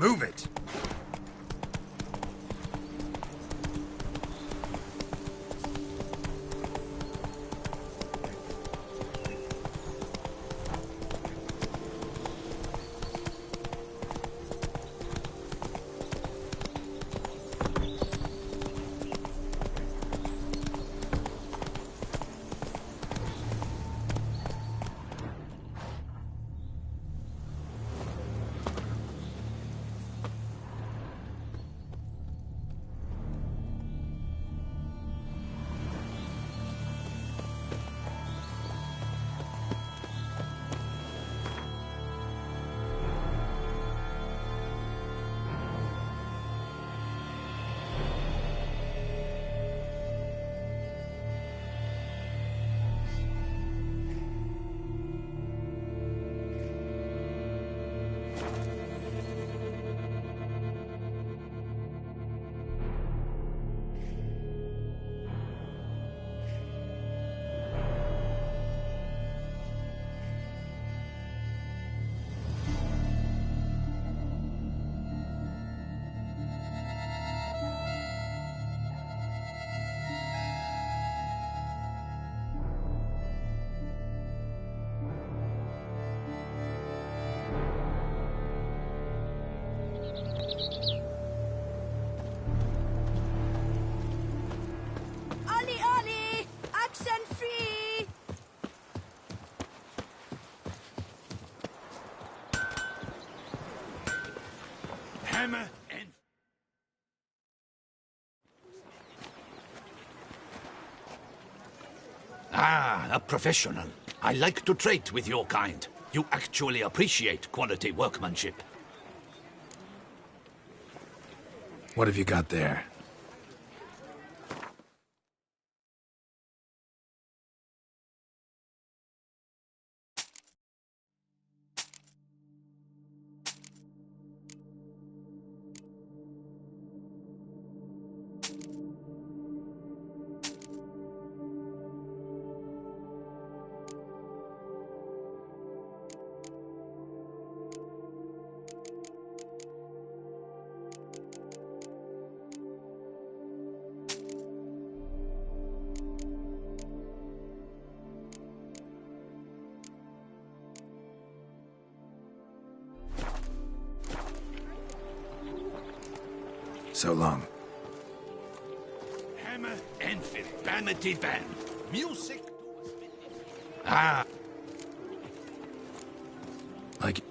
Move it! Hammer and... Ah, a professional. I like to trade with your kind. You actually appreciate quality workmanship. What have you got there? So long. Hammer and fifth. Bamity bam. Music. Ah. Like...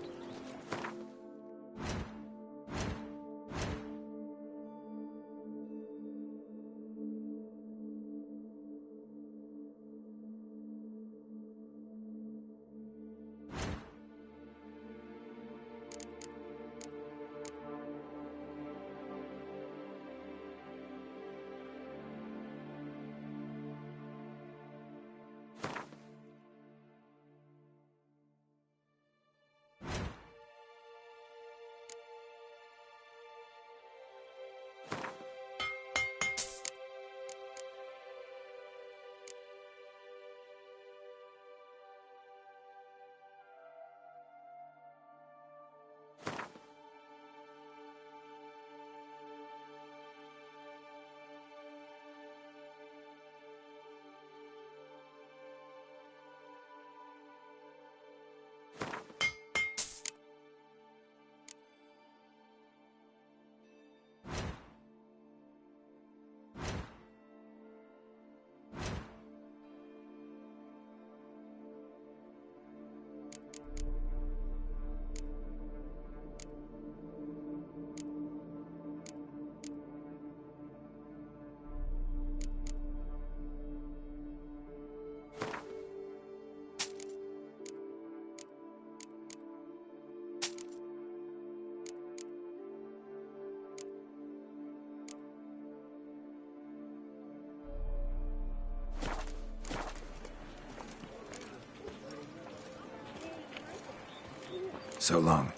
So long.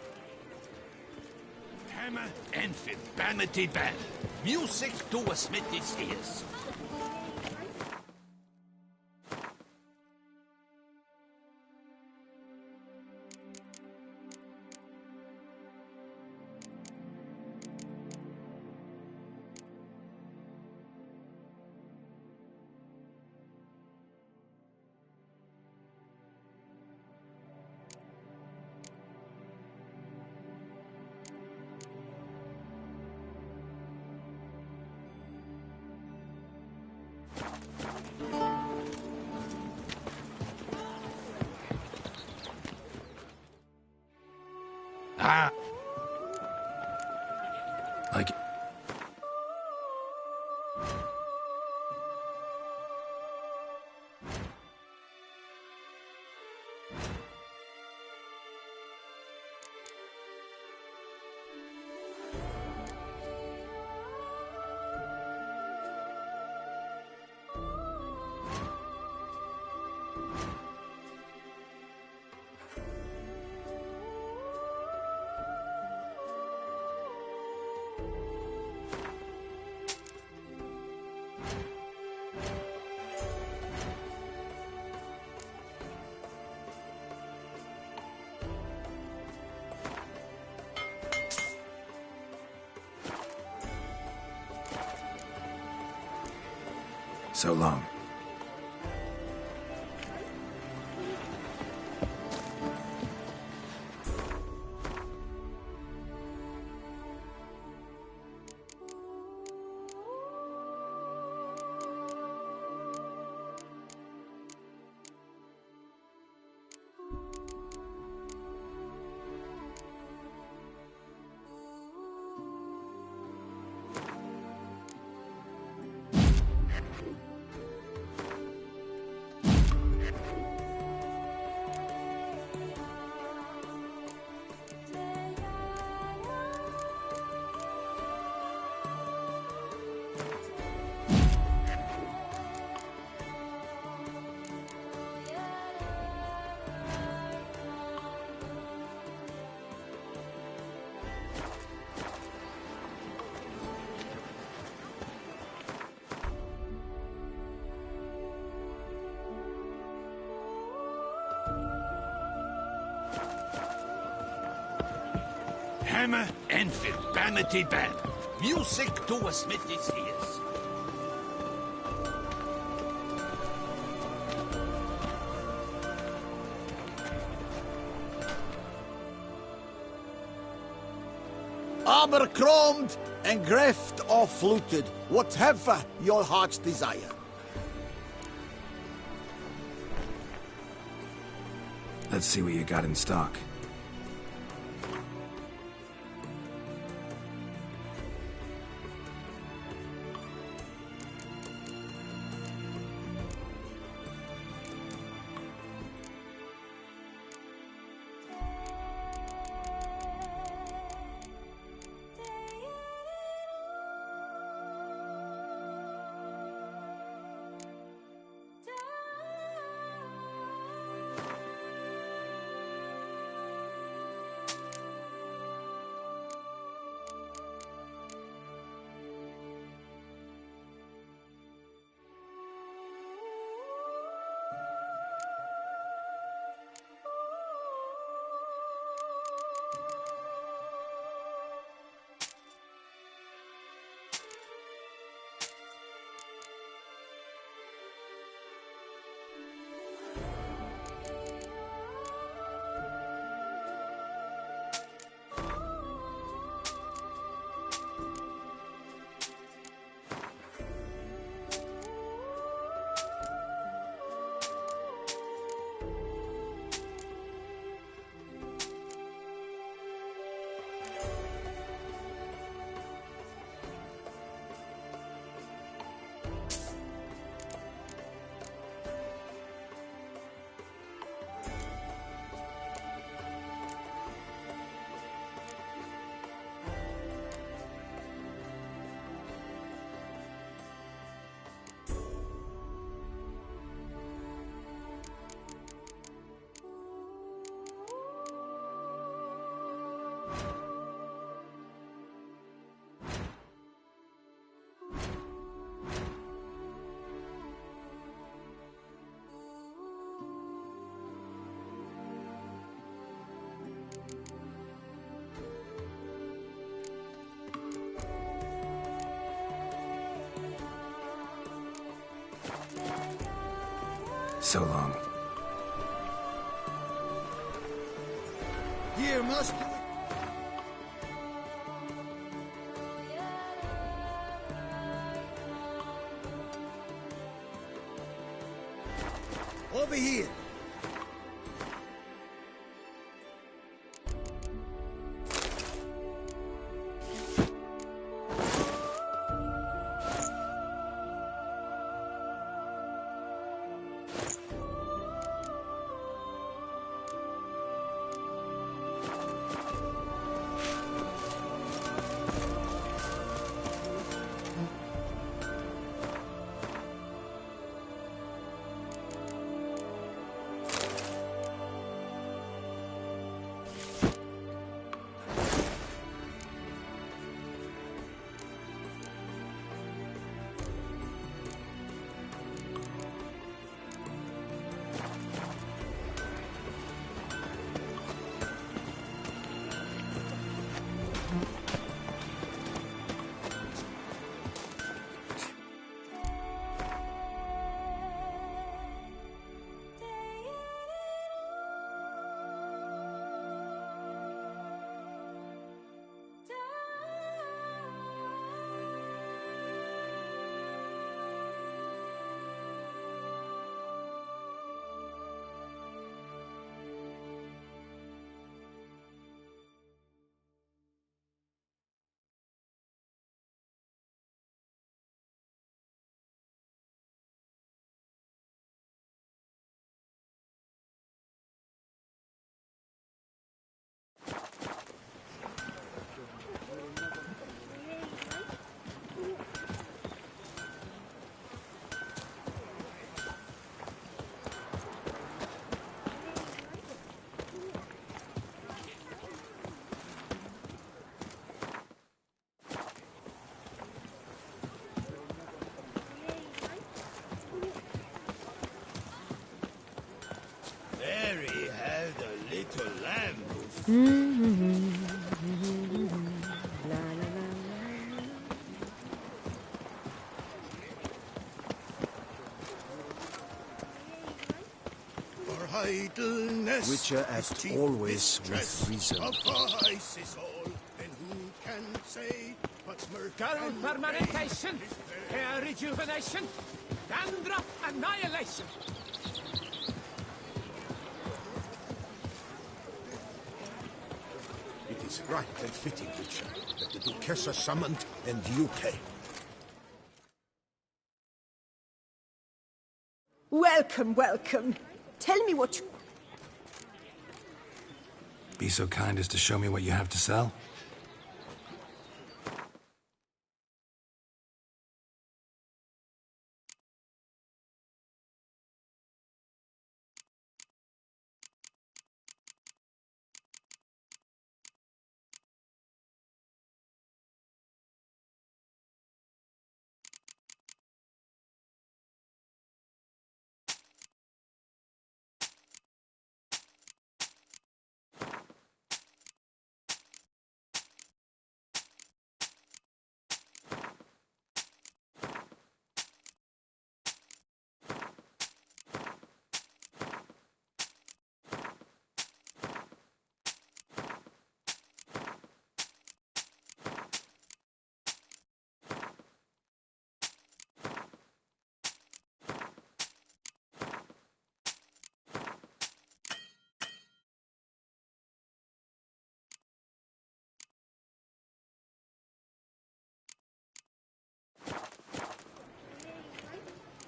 Hammer and fifth. Bamity bam. Music to a smithy's ears. Ah, Like... So long. hammer and vanity band. Music to a smithy's ears. Abercrombed and greft or fluted, whatever your heart's desire. Let's see what you got in stock. So long. Here must you... Over here. little lamb. For idleness, Witcher as always with reason. Of vice is all, and who can say what's Girl permanentation, hair rejuvenation, dandruff annihilation. It is right and fitting, Witcher, that the Duchess is summoned and you came. Welcome, welcome. Tell me what you... Be so kind as to show me what you have to sell?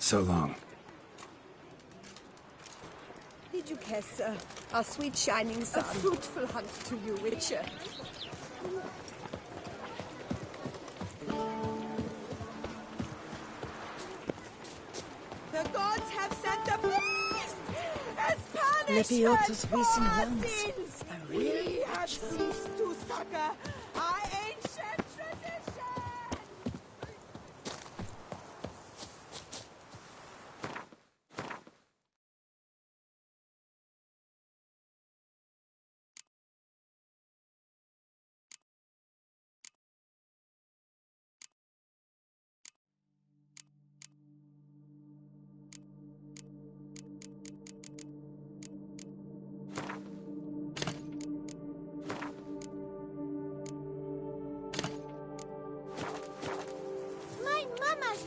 So long. The Duchess, our sweet shining sun. A fruitful hunt to you, Witcher. The gods have sent a beast as punishment for our sins. We have ceased to succor our ancient tradition.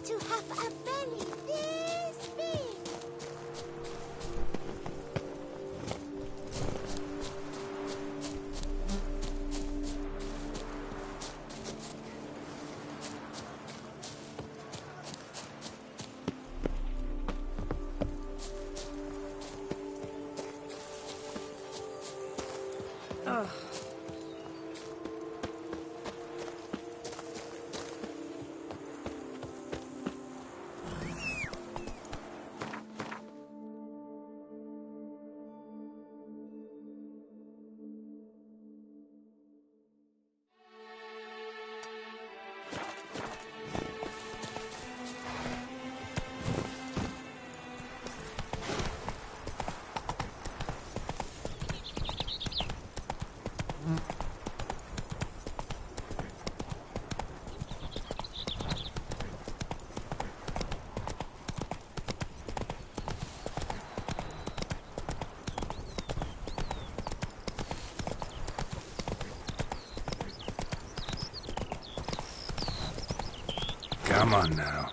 To have a belly this big. Come on now.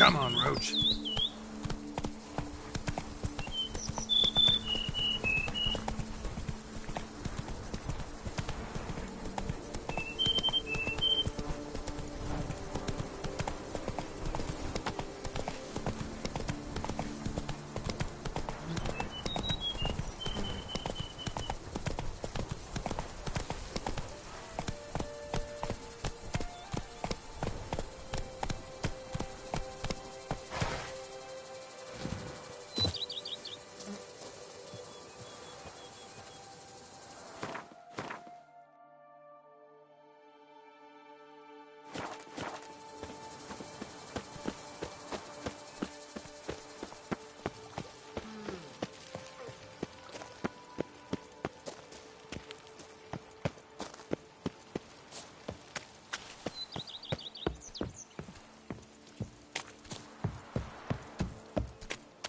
Come on, Roach.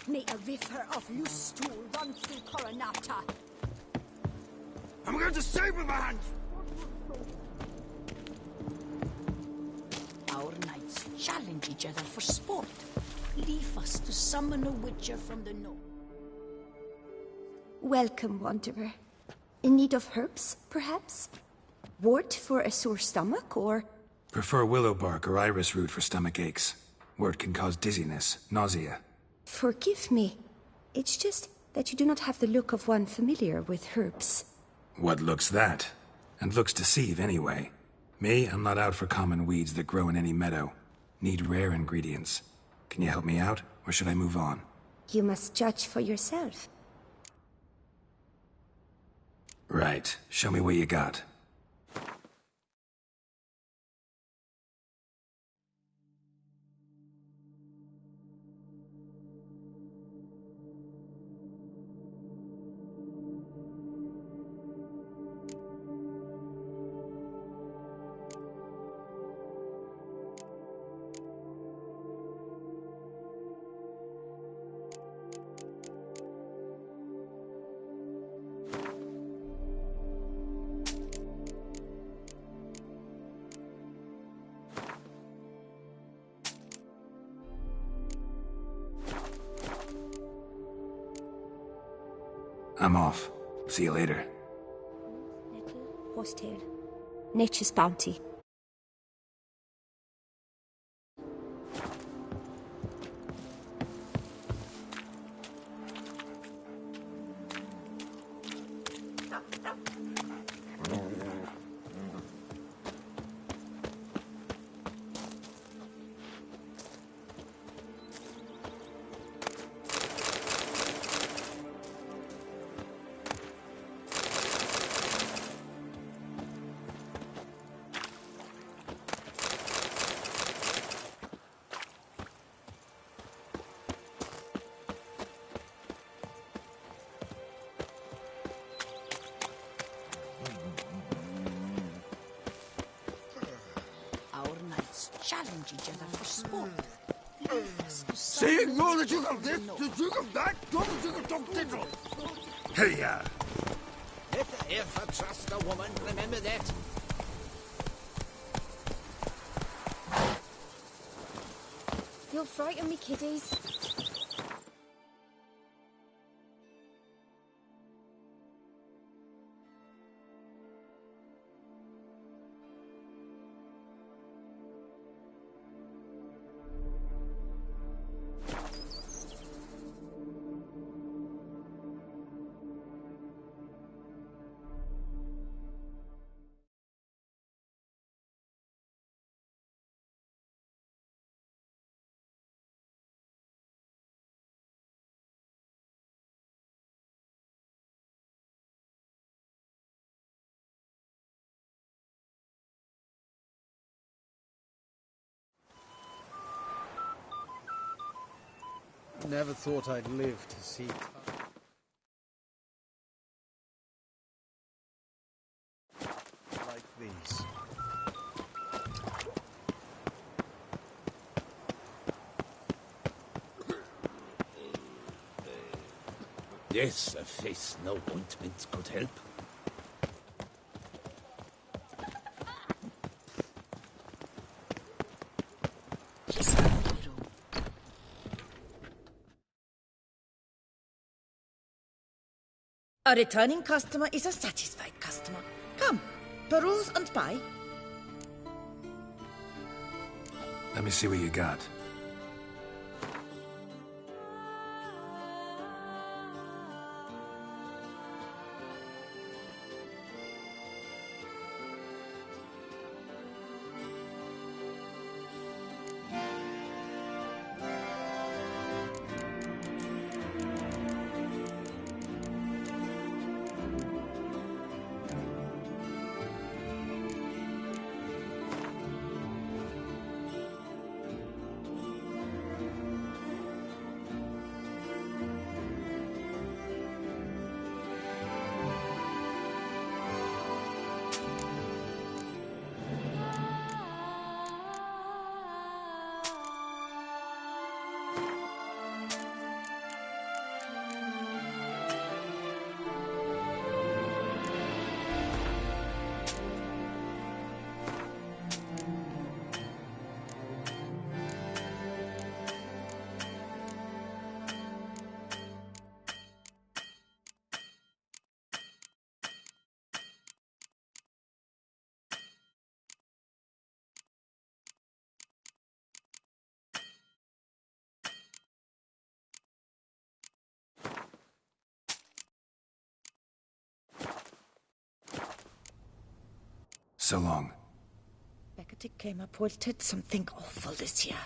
May a river of loose stool run through Coronata. I'm going to save with my hands! Our knights challenge each other for sport. Leave us to summon a witcher from the north. Welcome, Wanderer. In need of herbs, perhaps? Wort for a sore stomach, or... Prefer willow bark or iris root for stomach aches. Wort can cause dizziness, nausea. Forgive me. It's just that you do not have the look of one familiar with herbs. What looks that? And looks deceive anyway. Me, I'm not out for common weeds that grow in any meadow. Need rare ingredients. Can you help me out, or should I move on? You must judge for yourself. Right. Show me what you got. I'm off. See you later. Horsetail. Nature's bounty. Challenge each other for sport. Leave us to Saying no the Duke of this, the Duke of that, don't the Duke of Diddle. Hey, If ever trust a woman, remember that. You'll frighten me, kiddies. Never thought I'd live to see... like these. Yes, a face no ointment could help. He's the hero. A returning customer is a satisfied customer. Come, peruse and buy. Let me see what you got. So long. Beckett came up wilted something awful this year.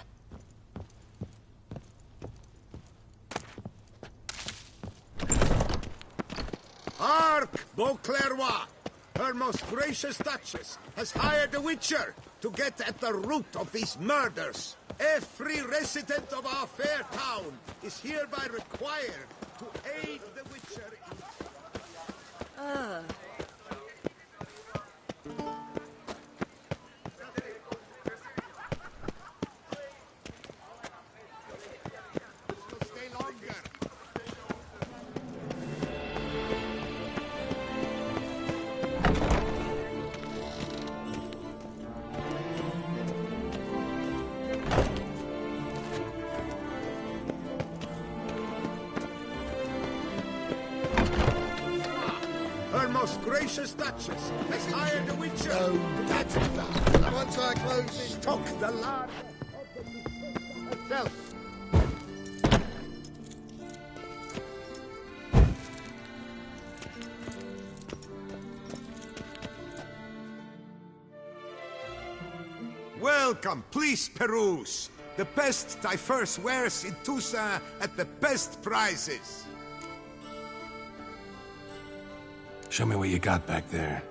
Hark, Beauclervois! Her most gracious Duchess has hired a witcher to get at the root of these murders. Every resident of our fair town is hereby required to aid the witcher in... Stay longer. Her most gracious Duchess has hired a witcher. No, that's enough. Once I close this, stock the larder of the herself. Welcome, please peruse. The best diverse wares in Toussaint at the best prices. Show me what you got back there.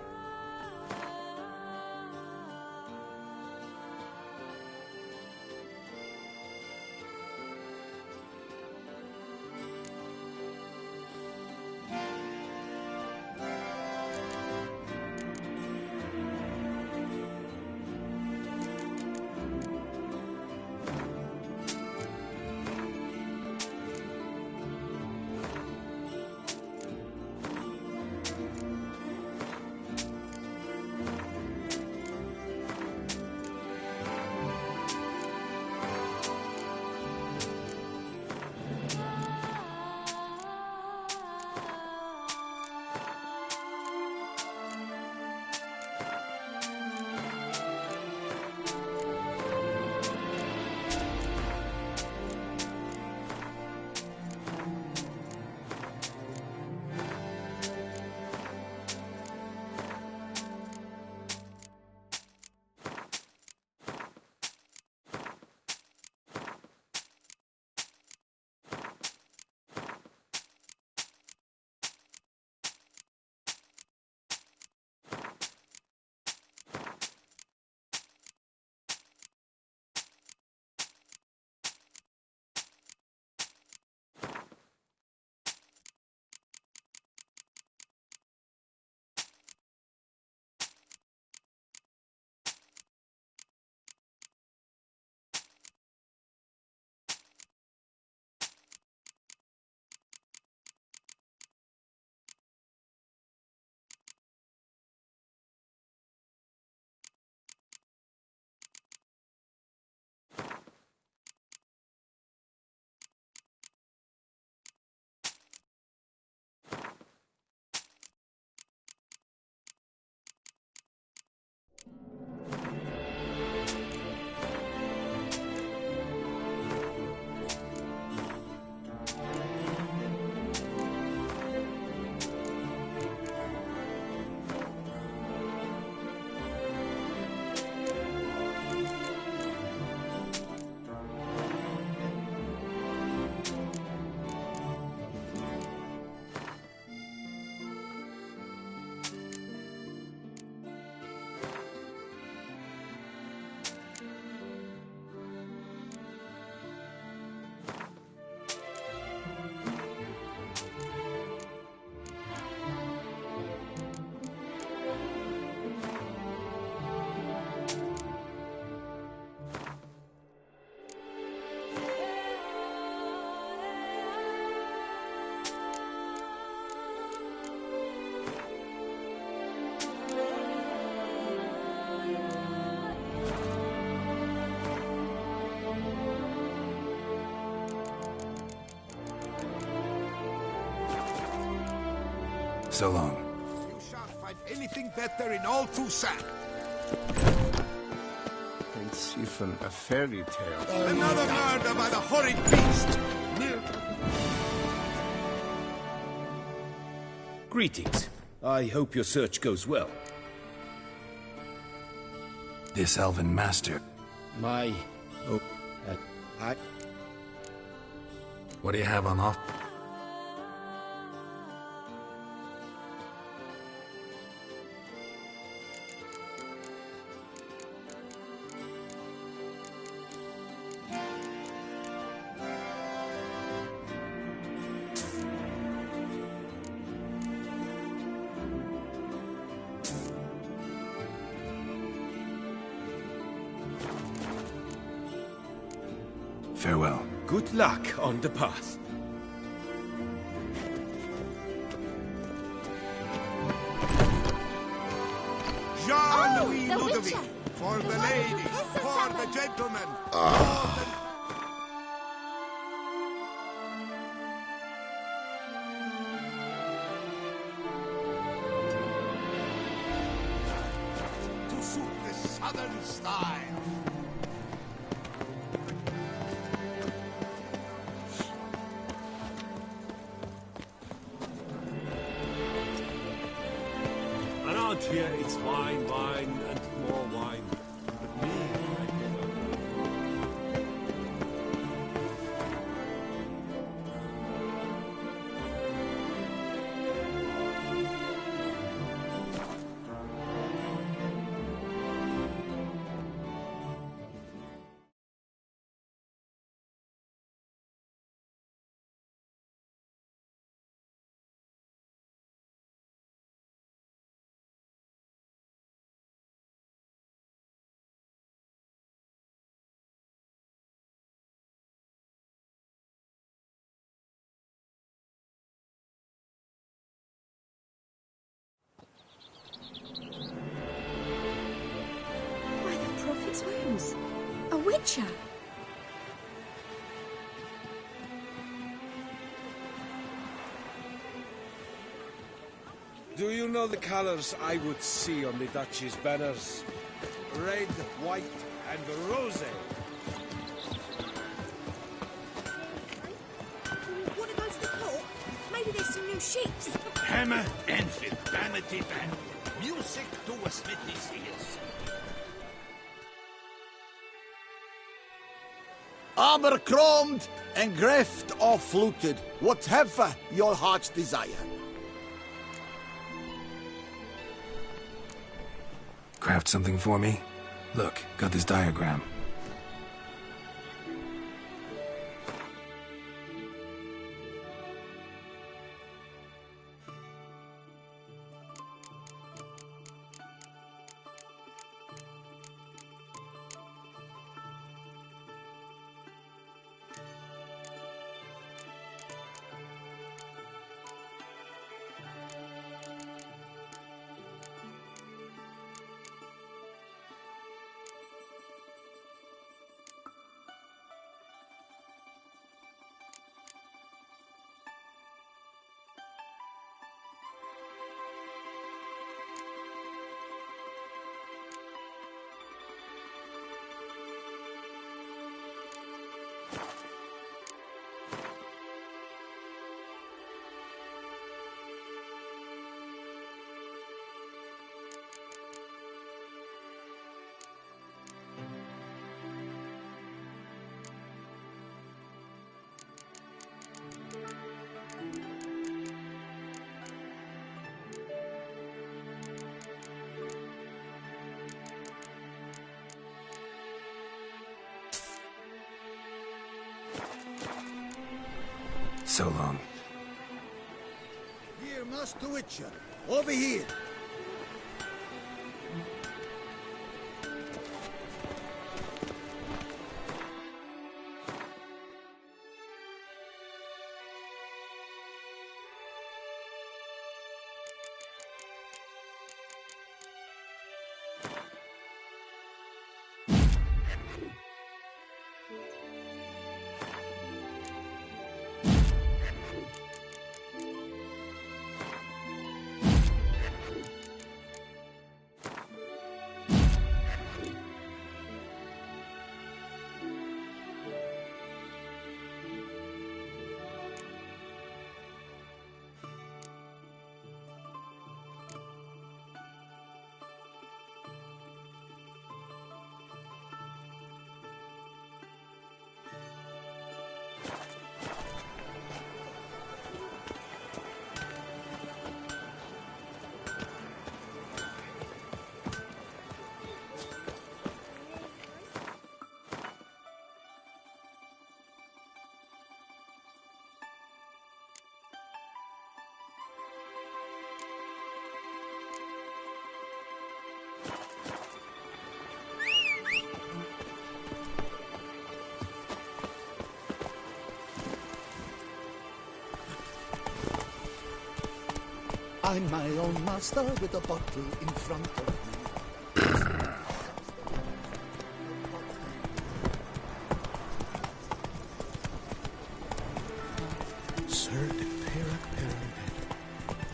So long. You shan't find anything better in all Toussaint. It's even a fairy tale. Another murder by the horrid beast! Greetings. I hope your search goes well. This elven master. What do you have on off? Farewell. Good luck on the path. Jean-Louis the Ludovic! Witcher. For the ladies, for the gentlemen! To suit the southern style! Around here, it's wine, wine, and more wine. But me, Why, the prophet's wounds. A witcher. Do you know the colors I would see on the Duchy's banners? Red, white, and rose. Want to go to the court? Maybe there's some new sheets. Hammer, Anfield, vanity band. Music to a smithy's ears. Armor chromed and greft or fluted, whatever your heart's desire. Craft something for me? Look, got this diagram. So long. Here, Master Witcher. Over here. I'm my own master with a bottle in front of me. Sir de Pera Pyramid.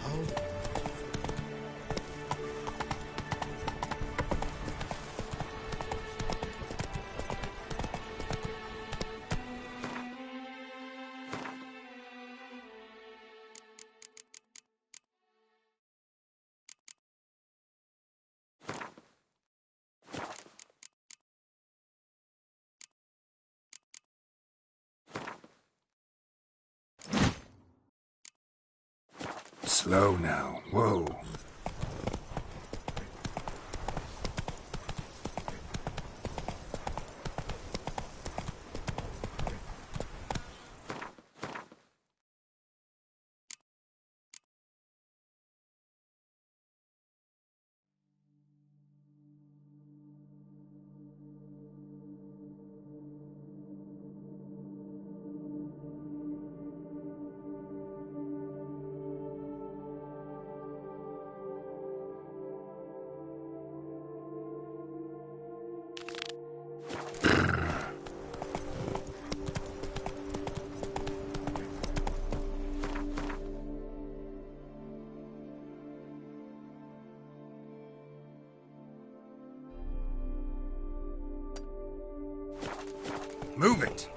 How Slow now. Whoa. Move it!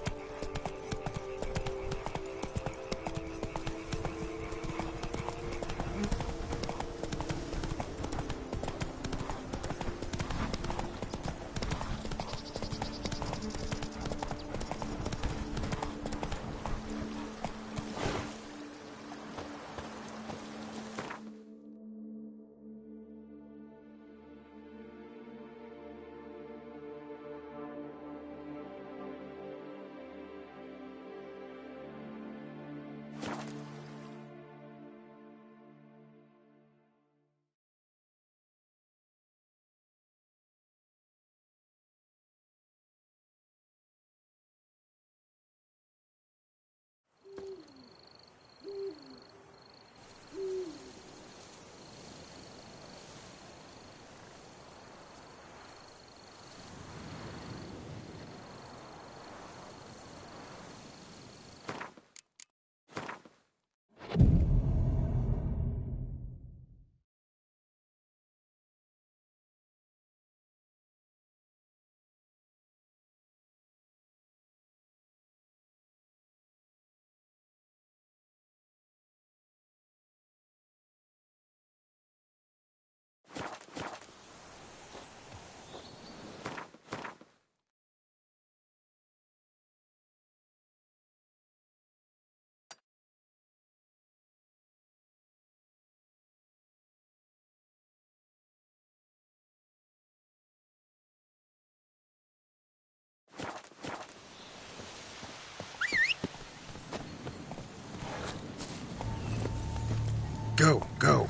Go, go.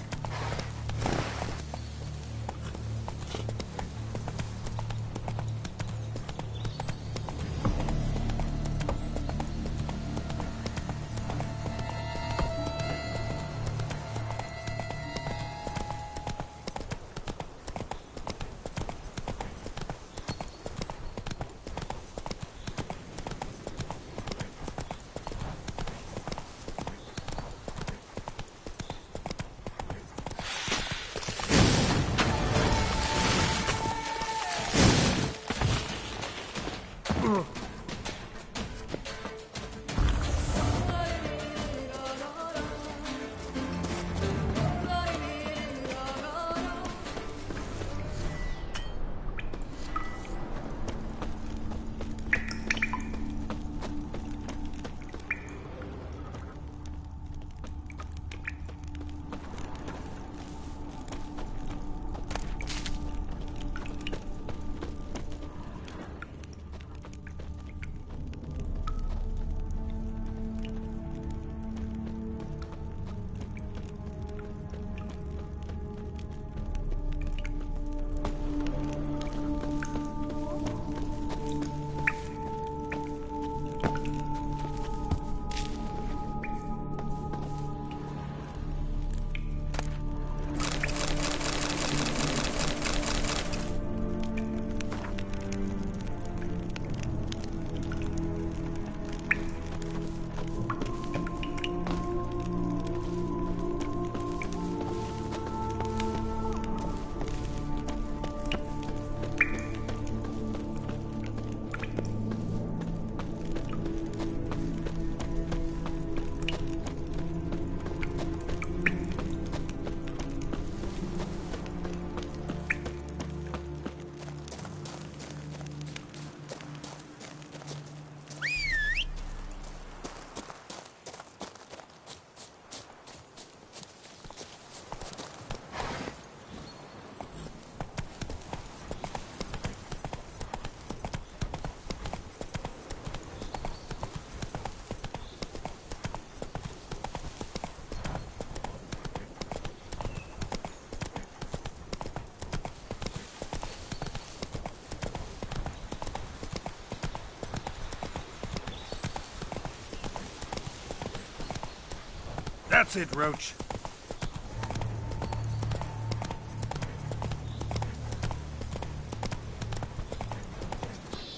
That's it, Roach.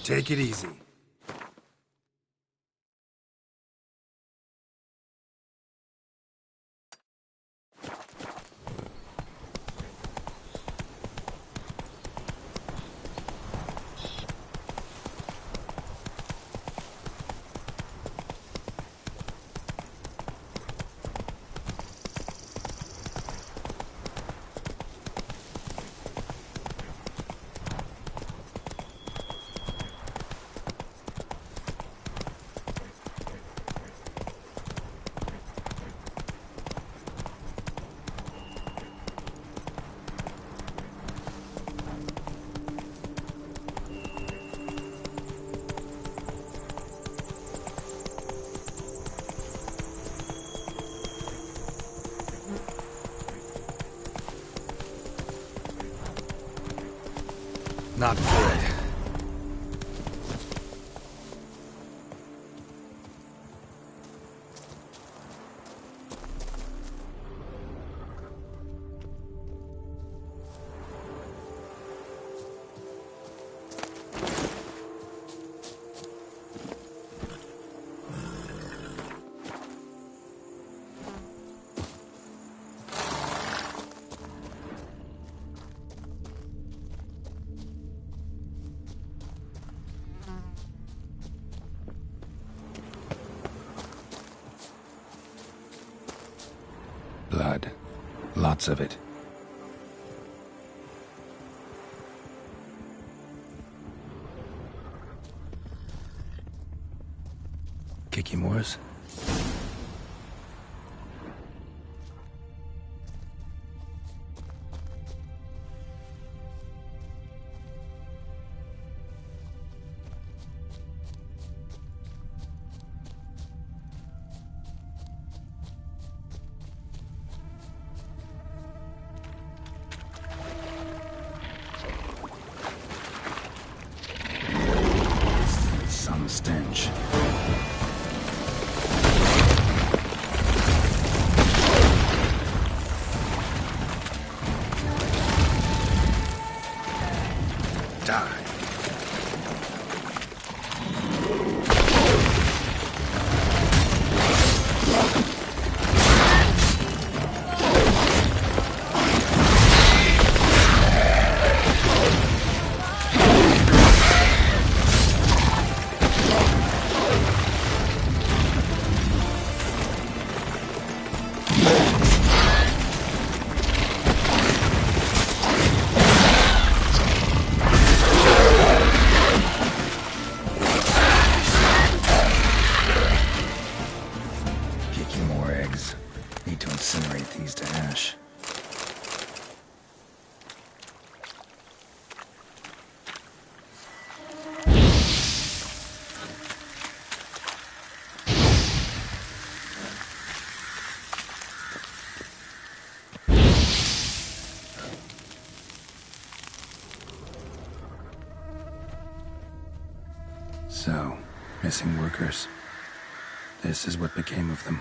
Take it easy. Not good. Blood. Lots of it. Kikimores? Some stench. Die. Need to incinerate these to ash. So, missing workers. This is what became of them.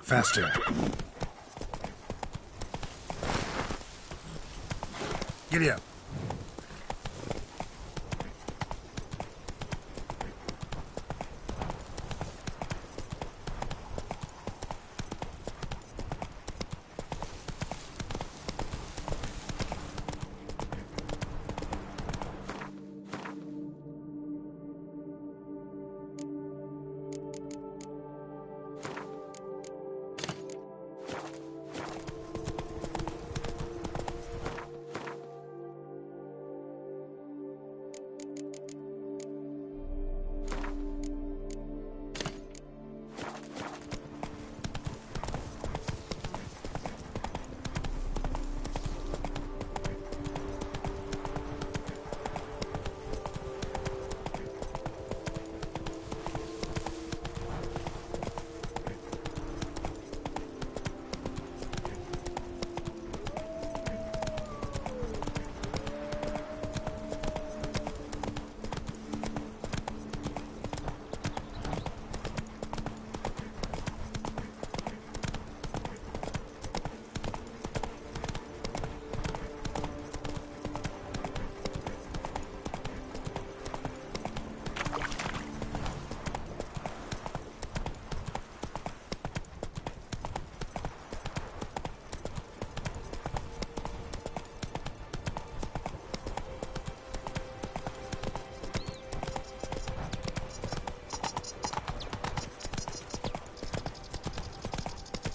Faster. Giddy up.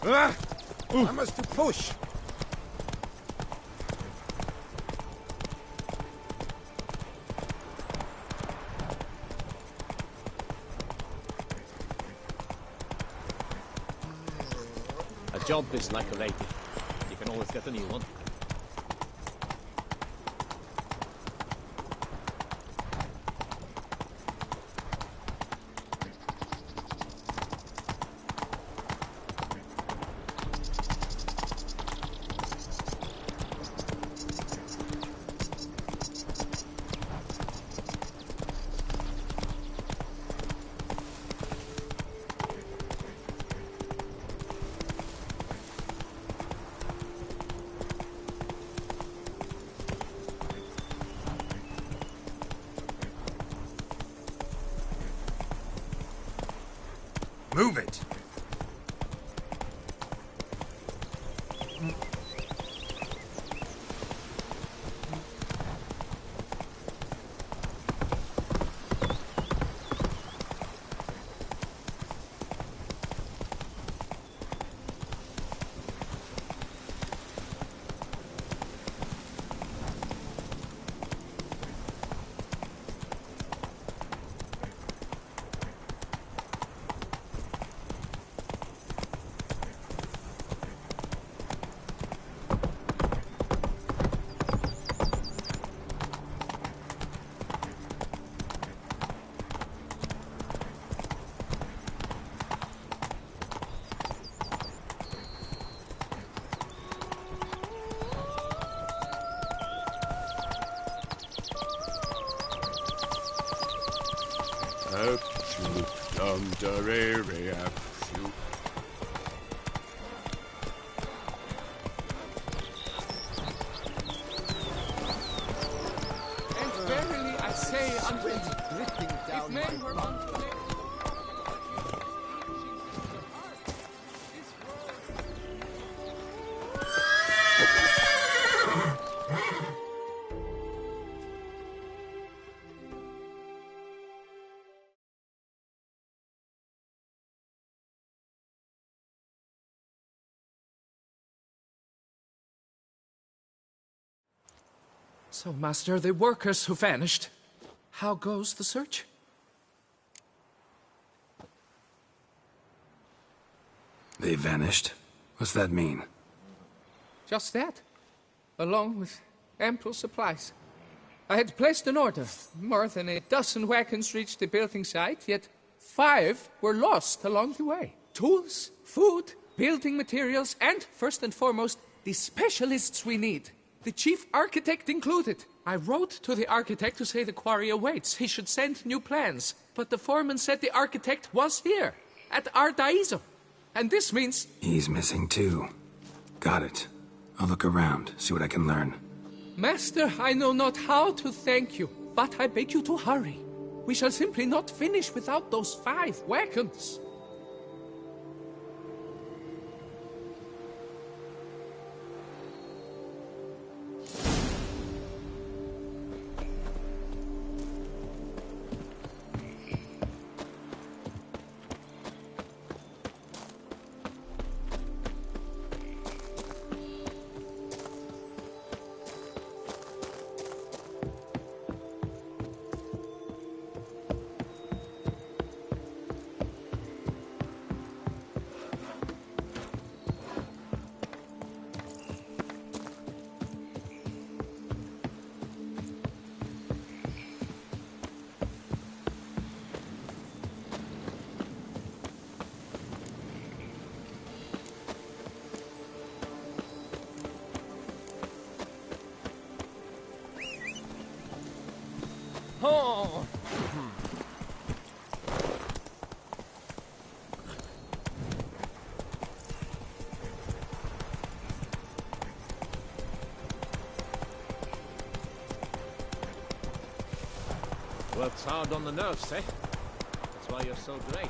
I must push. A job is like a lady. You can always get a new one. Move it! And verily I say unto thee, if men were unto men, So, Master, the workers who vanished, how goes the search? They vanished? What's that mean? Just that, along with ample supplies. I had placed an order. More than a dozen wagons reached the building site, yet 5 were lost along the way. Tools, food, building materials, and, first and foremost, the specialists we need. The chief architect included. I wrote to the architect to say the quarry awaits. He should send new plans. But the foreman said the architect was here, at Ardaizo. And this means... He's missing too. Got it. I'll look around, see what I can learn. Master, I know not how to thank you, but I beg you to hurry. We shall simply not finish without those 5 wagons. Oh! Works hard on the nerves, eh? That's why you're so great.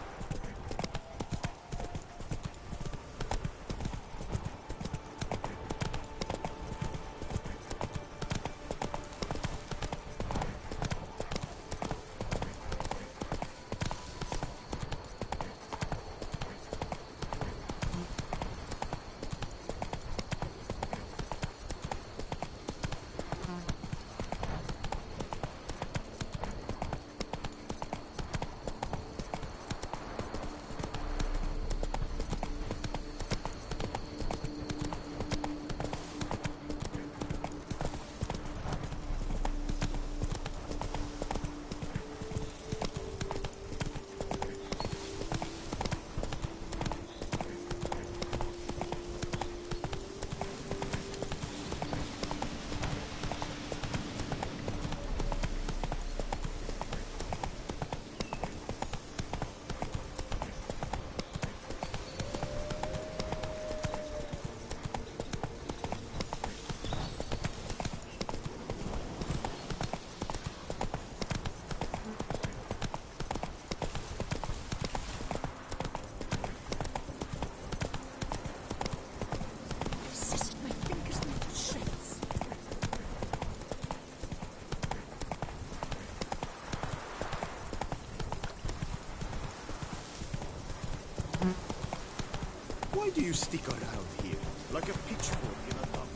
Why do you stick around here, like a pitchfork in a dump?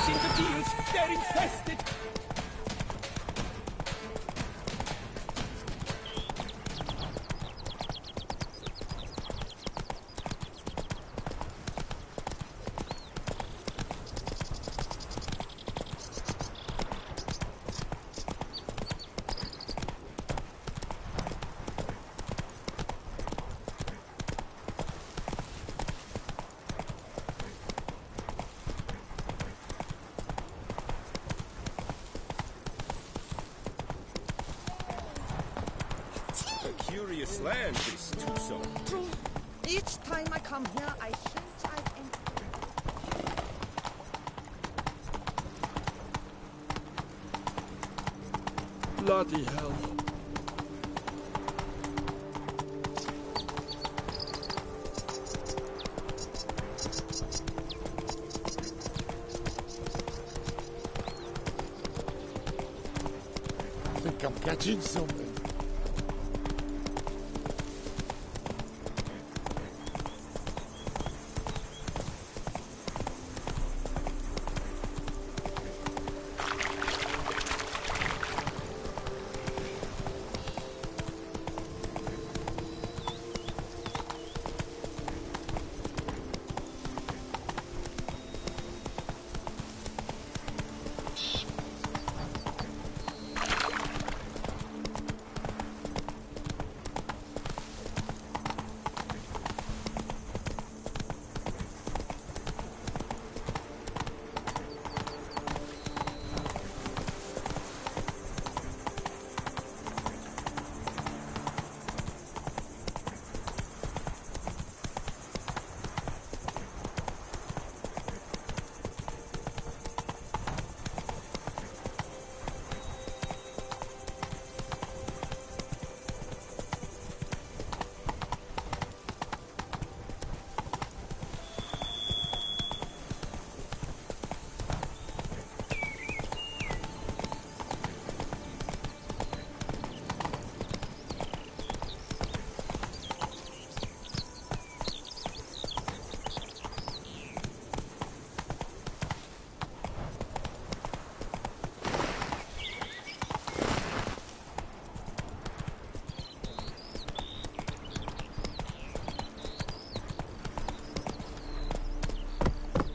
in the fields! They're infested! Curious land, this Tucson. True. Each time I come here, I think I've entered. Bloody hell. I think I'm catching something.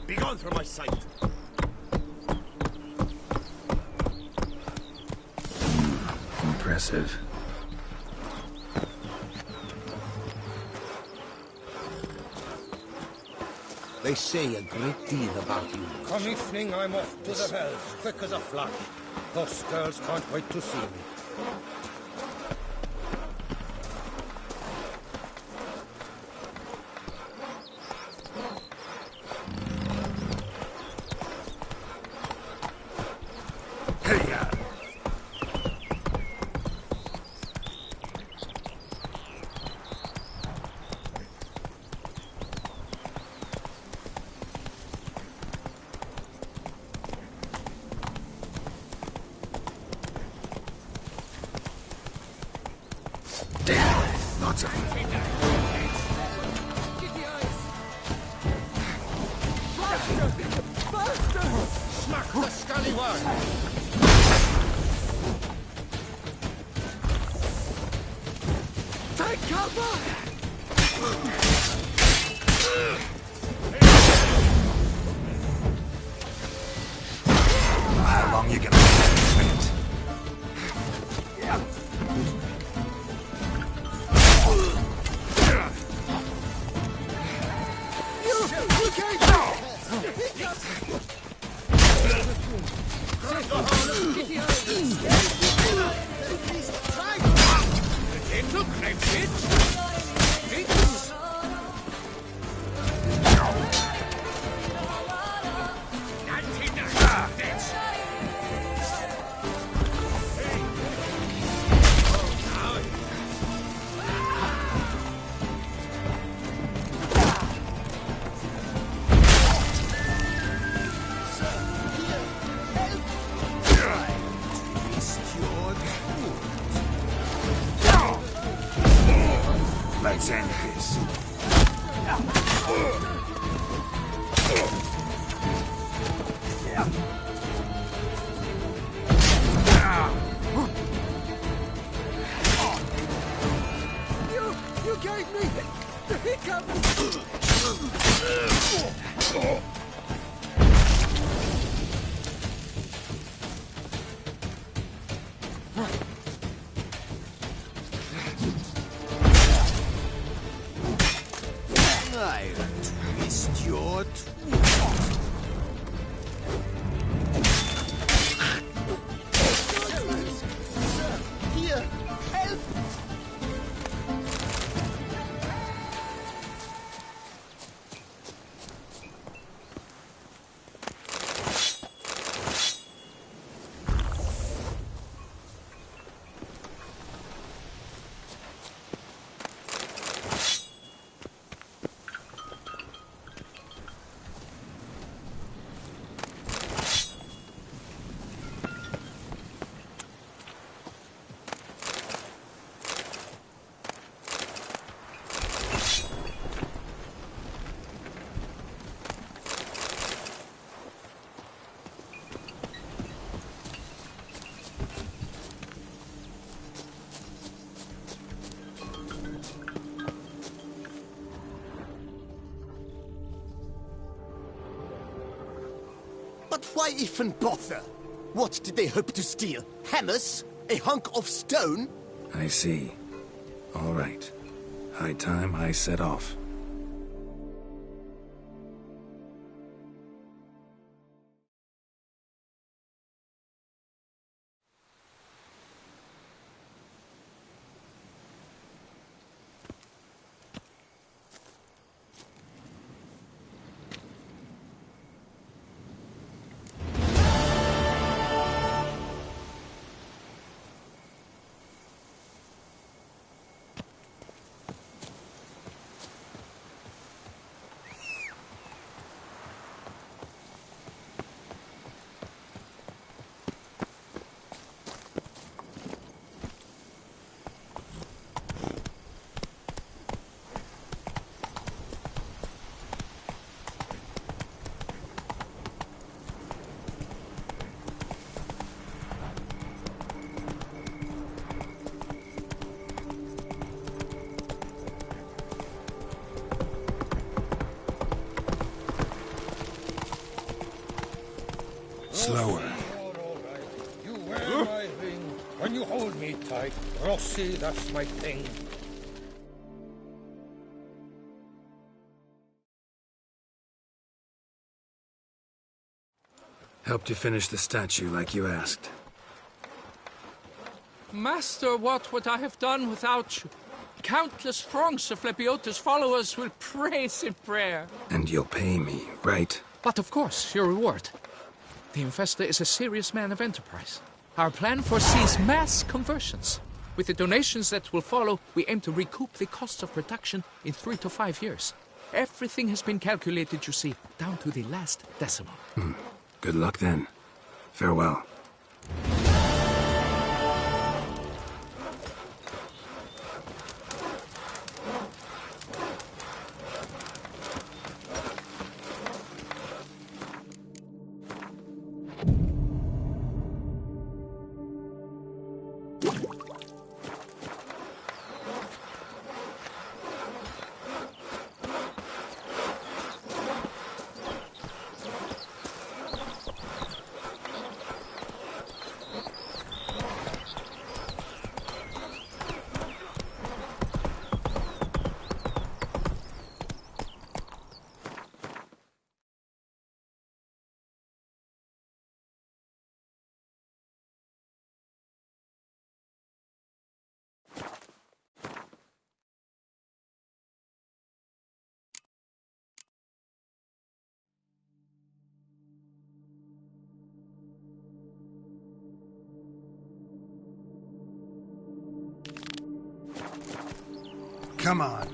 Begone from my sight! Impressive. They say a great deal about you. Come evening, I'm off to the velds, quick as a flash. Those girls can't wait to see me. Lots of them. Smack the scallywag! Take cover! How long you gonna wait? Let's end this. You gave me the hiccups! I'll twist your Here, help! But why even bother? What did they hope to steal? Hammers? A hunk of stone? I see. All right. High time I set off. Slower. You wear my ring when you hold me tight. Rossi, that's my thing. Helped you finish the statue like you asked. Master, what would I have done without you? Countless throngs of Lepiota's followers will praise in prayer. And you'll pay me, right? But of course, your reward. The investor is a serious man of enterprise. Our plan foresees mass conversions. With the donations that will follow, we aim to recoup the cost of production in 3 to 5 years. Everything has been calculated, you see, down to the last decimal. Good luck then. Farewell. Come on.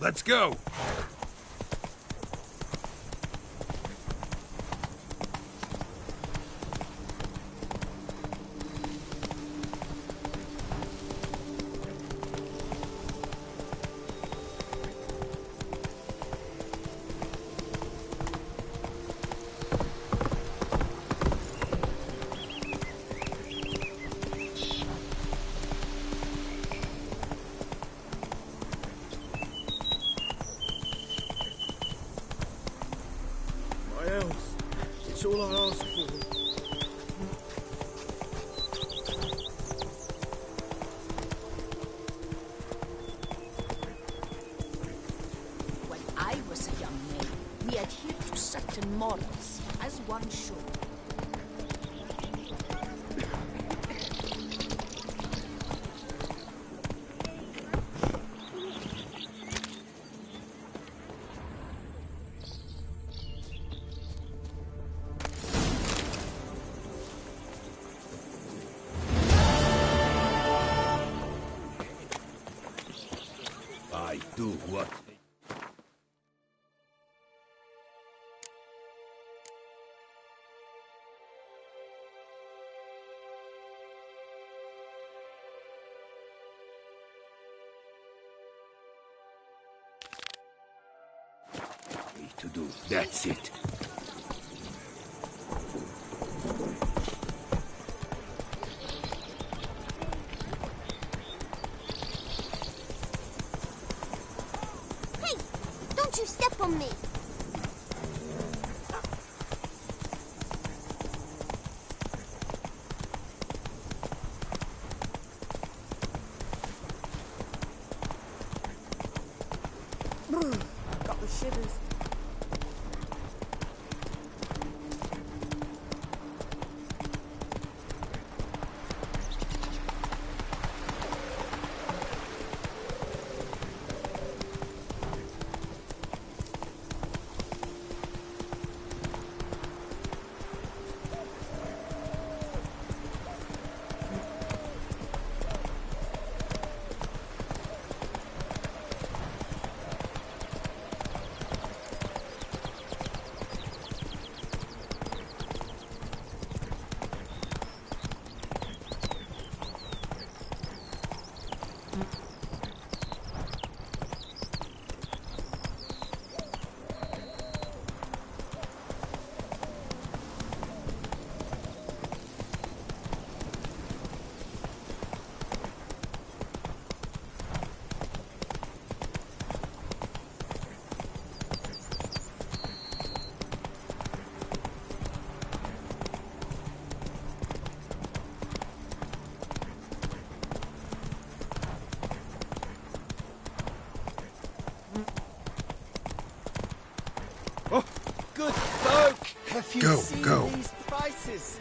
Let's go! It's all I ask for. When I was a young maid, we adhered to certain morals, as one should. I do what? Need to do. That's it. Hey! Don't you step on me! Got the shivers. Good folk! Have you Go, seen go. these prices?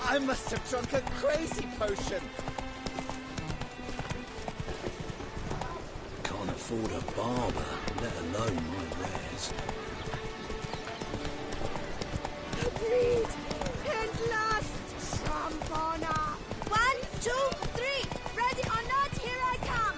I must have drunk a crazy potion. Can't afford a barber, let alone my wares. Bleed! And last! Trampona! 1, 2, 3! Ready or not, here I come!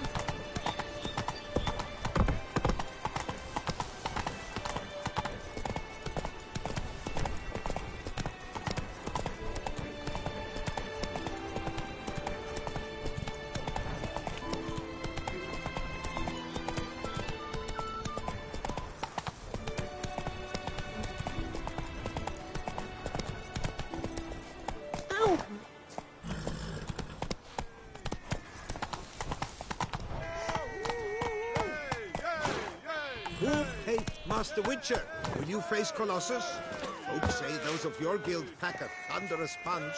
Hey, Master Witcher, will you face Colossus? Folks say those of your guild pack a thunderous punch.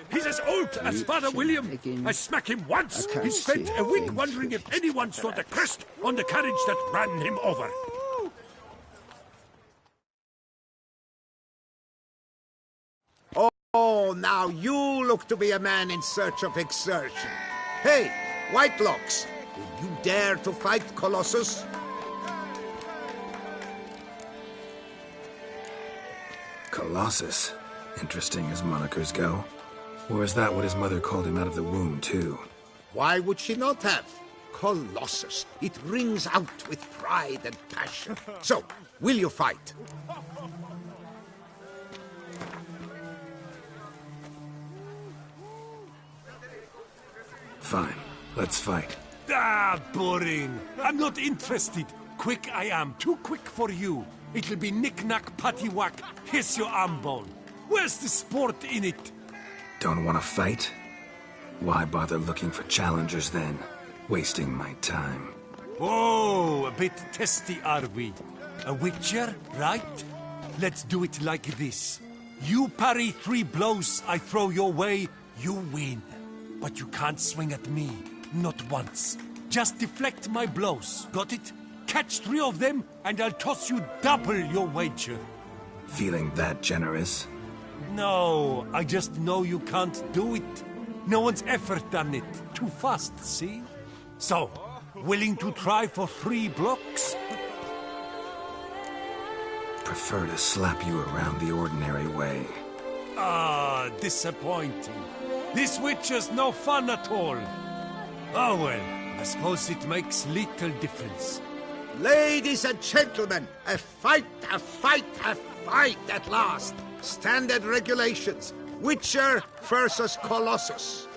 He's as old as Father William. I smack him once. He spent a week wondering if anyone saw the crest on the carriage that ran him over. Oh, now you look to be a man in search of exertion. Hey, Whitelocks, will you dare to fight Colossus? Colossus. Interesting as monikers go. Or is that what his mother called him out of the womb, too? Why would she not have? Colossus. It rings out with pride and passion. So, will you fight? Fine. Let's fight. Ah, boring. I'm not interested. Quick I am. Too quick for you. It'll be knick-knack, paddywhack. Here's your arm bone. Where's the sport in it? Don't want to fight? Why bother looking for challengers then? Wasting my time. Oh, a bit testy are we? A witcher, right? Let's do it like this. You parry 3 blows I throw your way, you win. But you can't swing at me. Not once. Just deflect my blows. Got it? Catch 3 of them, and I'll toss you double your wager. Feeling that generous? No, I just know you can't do it. No one's ever done it. Too fast, see? So, willing to try for 3 blocks? Prefer to slap you around the ordinary way. Ah, disappointing. This witcher's no fun at all. Oh well, I suppose it makes little difference. Ladies and gentlemen, a fight at last. Standard regulations. Witcher versus Colossus.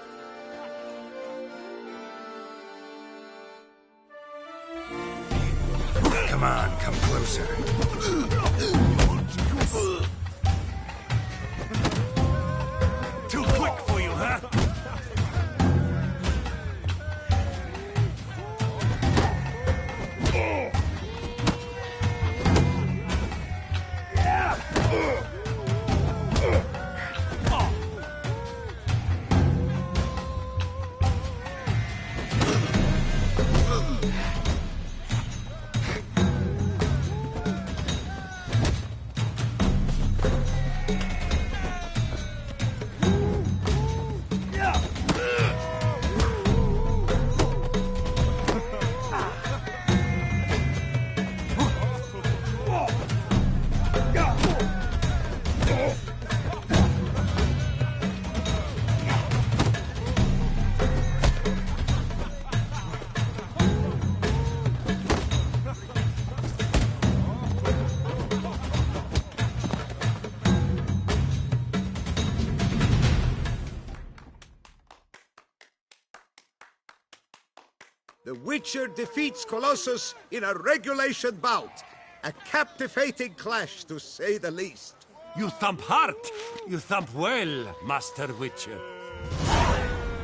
Come on, come closer. Too quick for you, huh? The Witcher defeats Colossus in a regulation bout. A captivating clash, to say the least. You thump hard. You thump well, Master Witcher.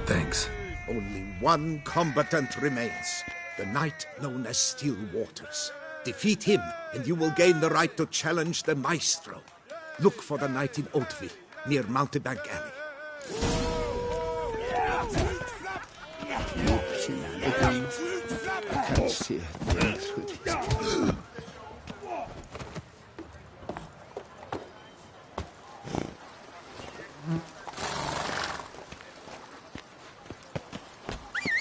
Thanks. Only one combatant remains. The knight known as Still Waters. Defeat him, and you will gain the right to challenge the Maestro. Look for the knight in Oatville, near Mountebank Alley. I can't see a thing through these.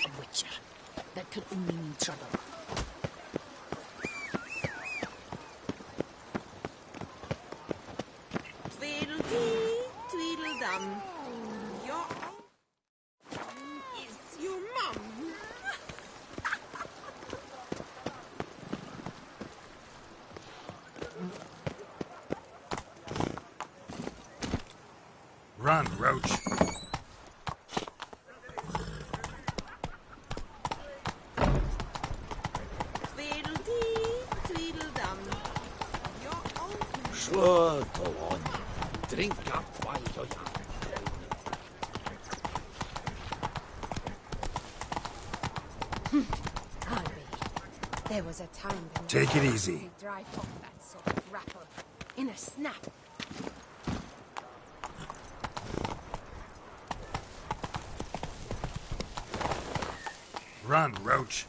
A witcher. That could only mean trouble. Tweedledee, tweedledum. Your is your mum. Run, Roach. Tweedledee, tweedledum. Your uncle. Sure, go on. Drink up while you're young. I'll be. There was a time when Take it easy. drive off that sort of rapper in a snap. Run, Roach.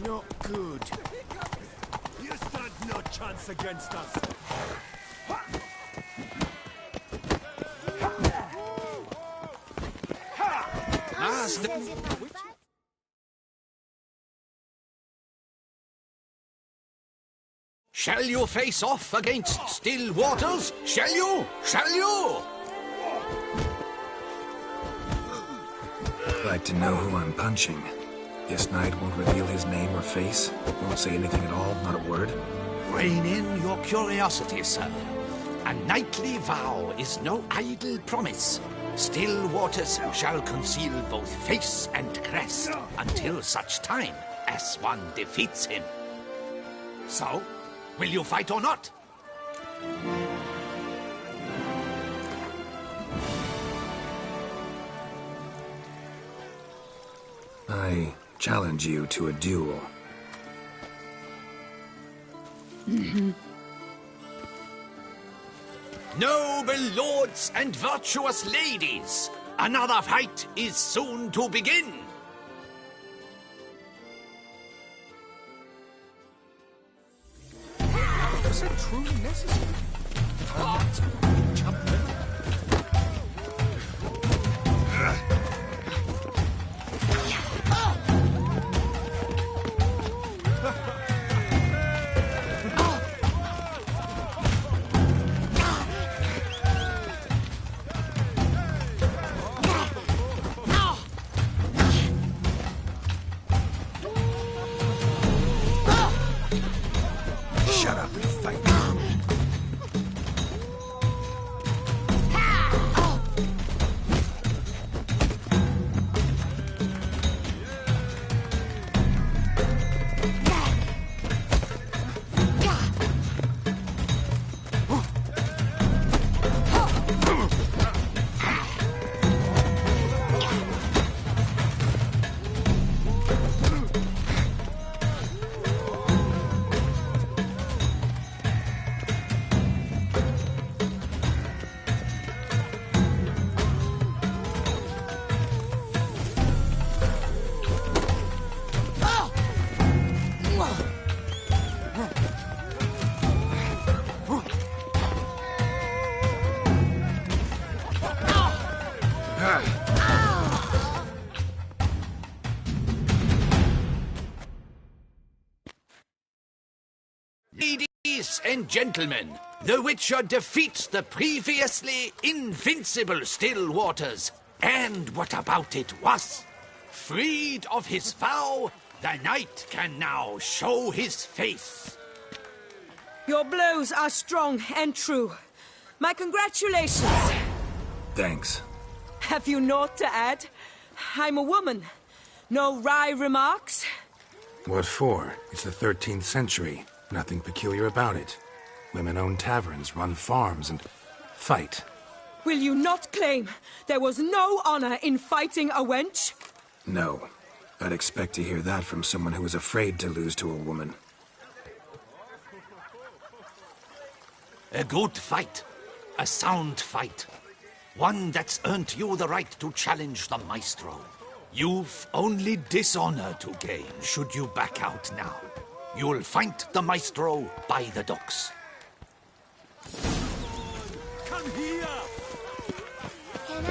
Not good. You stand no chance against us. Ah, Shall you face off against still waters? Shall you? Shall you? Like to know who I'm punching. Guess Knight won't reveal his name or face? Won't say anything at all? Not a word? Rein in your curiosity, sir. A knightly vow is no idle promise. Still waters shall conceal both face and crest until such time as one defeats him. So, will you fight or not? I challenge you to a duel. Noble lords and virtuous ladies, another fight is soon to begin. Was it truly necessary? Shut up and fight. Ladies and gentlemen, the Witcher defeats the previously invincible Still Waters. And what about it was? Freed of his vow, the knight can now show his face. Your blows are strong and true. My congratulations. Thanks. Have you naught to add? I'm a woman. No wry remarks? What for? It's the 13th century. Nothing peculiar about it. Women own taverns, run farms, and fight. Will you not claim there was no honor in fighting a wench? No. I'd expect to hear that from someone who was afraid to lose to a woman. A good fight. A sound fight. One that's earned you the right to challenge the Maestro. You've only dishonor to gain should you back out now. You'll find the Maestro by the docks. Come here! Can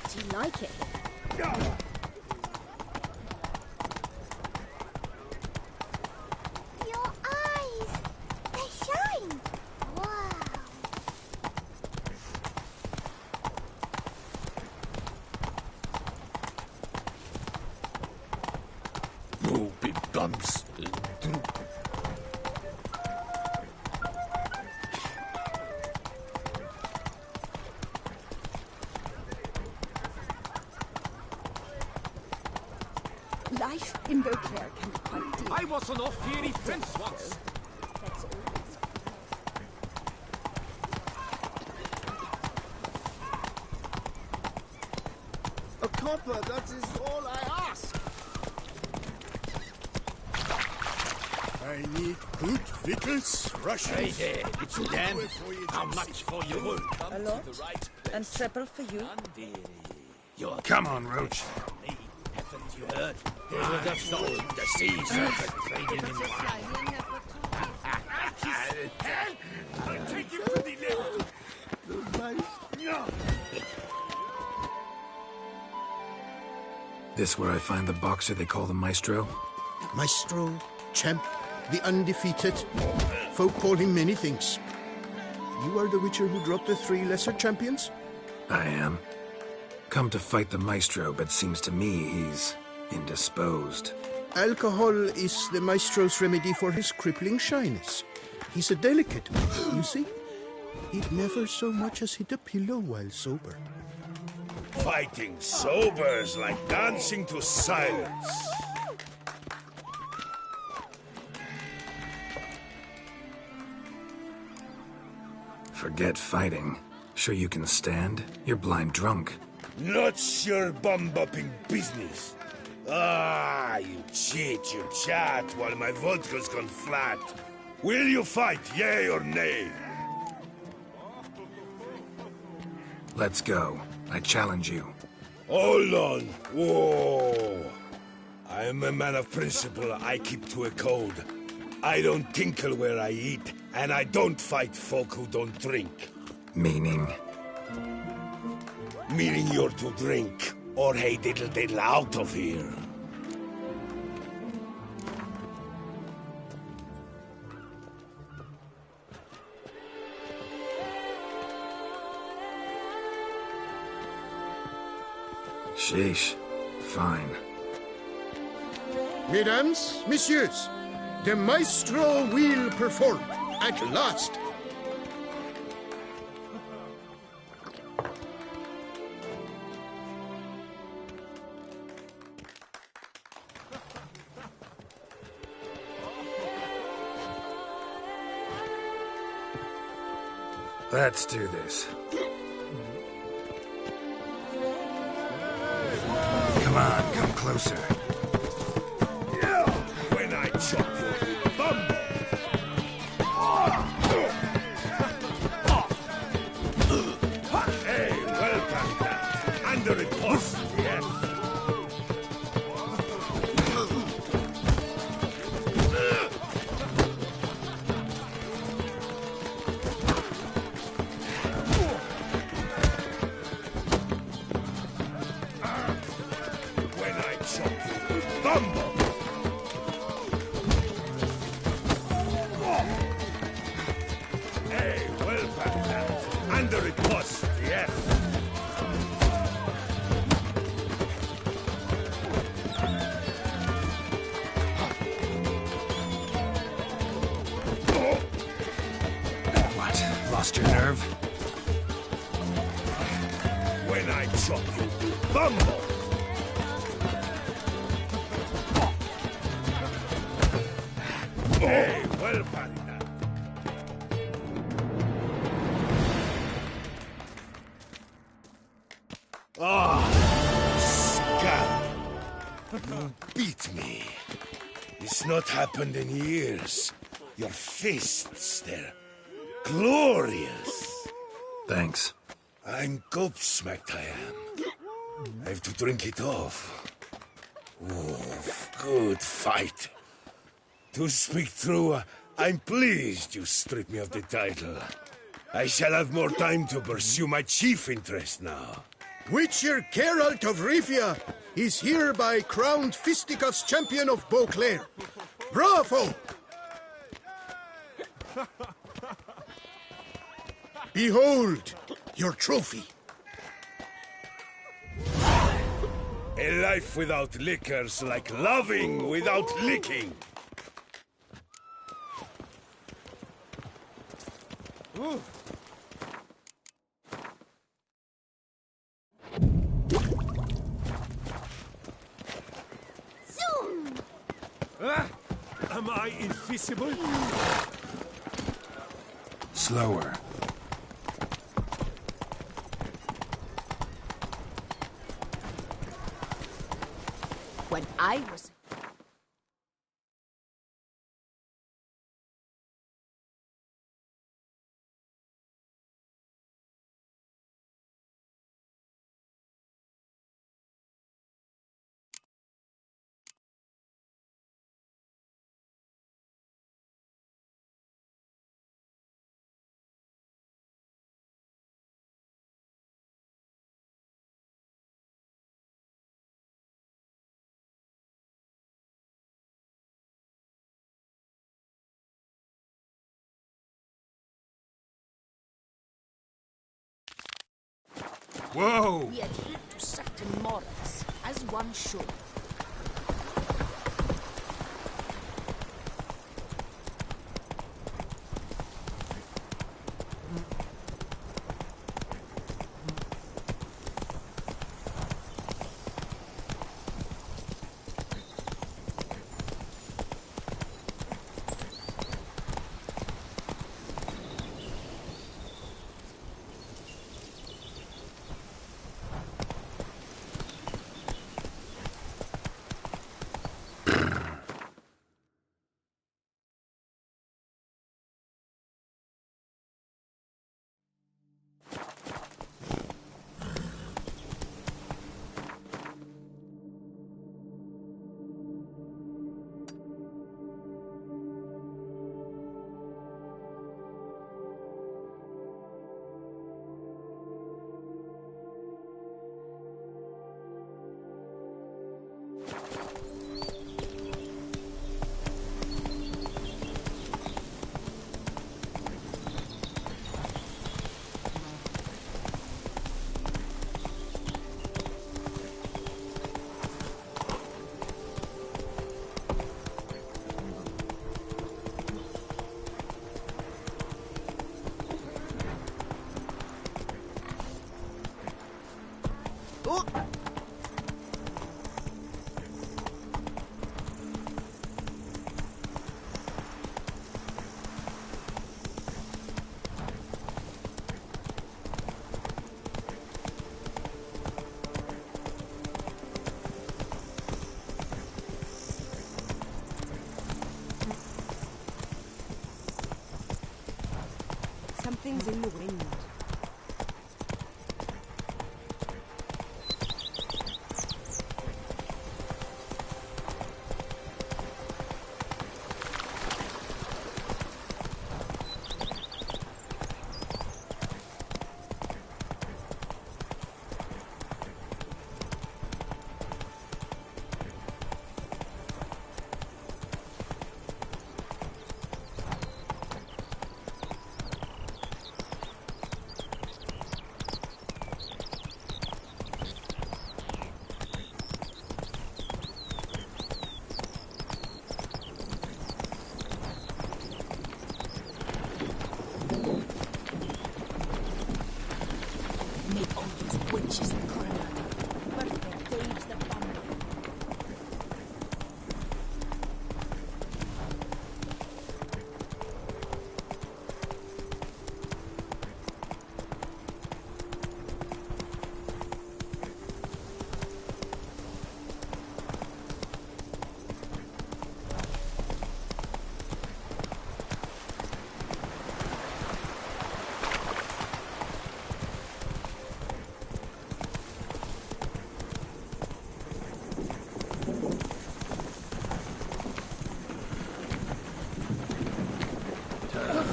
Do you like it? Your eyes! They shine! Wow! Oh, big bumps. Life in Beauclair can be quite deep. I was on off-fiery fence once. That's all. A copper, that is all I ask. I need good victuals, Russians. Hey there, little Dan. How much for your wound? A lot, and treble for you. Come on, Roach. You heard? They would have sold the sea serpent trading in the wild. This where I find the boxer they call the Maestro? Maestro, champ, the undefeated. Folk call him many things. You are the Witcher who dropped the 3 lesser champions? I am. Come to fight the Maestro, but seems to me he's indisposed. Alcohol is the Maestro's remedy for his crippling shyness. He's a delicate man, you see? He'd never so much as hit a pillow while sober. Fighting sober is like dancing to silence. Forget fighting. Sure you can stand? You're blind drunk. Not your bum-bopping business. Ah, you cheat, you chat, while my vodka's gone flat. Will you fight, yay or nay? Let's go. I challenge you. Hold on. Whoa. I'm a man of principle. I keep to a code. I don't tinkle where I eat, and I don't fight folk who don't drink. Meaning? Meaning you're to drink, or hey diddle diddle out of here. Sheesh. Fine. Mesdames, messieurs, the Maestro will perform at last. Let's do this. Come on, come closer. When I chop your bum. Hey, welcome that. Under it post, yes. Lost your nerve? When I chop you, bumble! Hey, well parried that. Scab! You beat me. It's not happened in years. Your fists, they're glorious. Thanks. I'm gobsmacked, I am. I have to drink it off. Oof, good fight. To speak true, I'm pleased you stripped me of the title. I shall have more time to pursue my chief interest now. Witcher Geralt of Rivia is hereby crowned fisticuffs champion of Beauclair. Bravo! Behold your trophy. A life without liquor's like loving without licking. Ooh. Zoom! Am I invisible? Slower. When I was Whoa! We adhere to certain morals, as one should. Something's in the wind.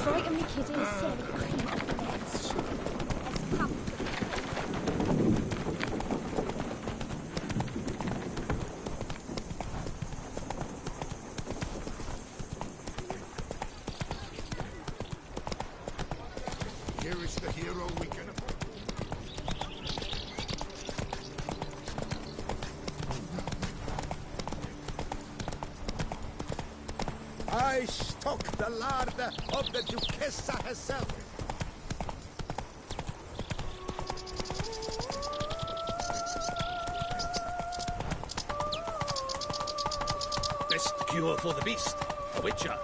Frighten the kiddies, so the cream of the beds as comfortable. Here is the hero we can afford. I stock the larder of the Duchessa herself. Best cure for the beast, a witcher.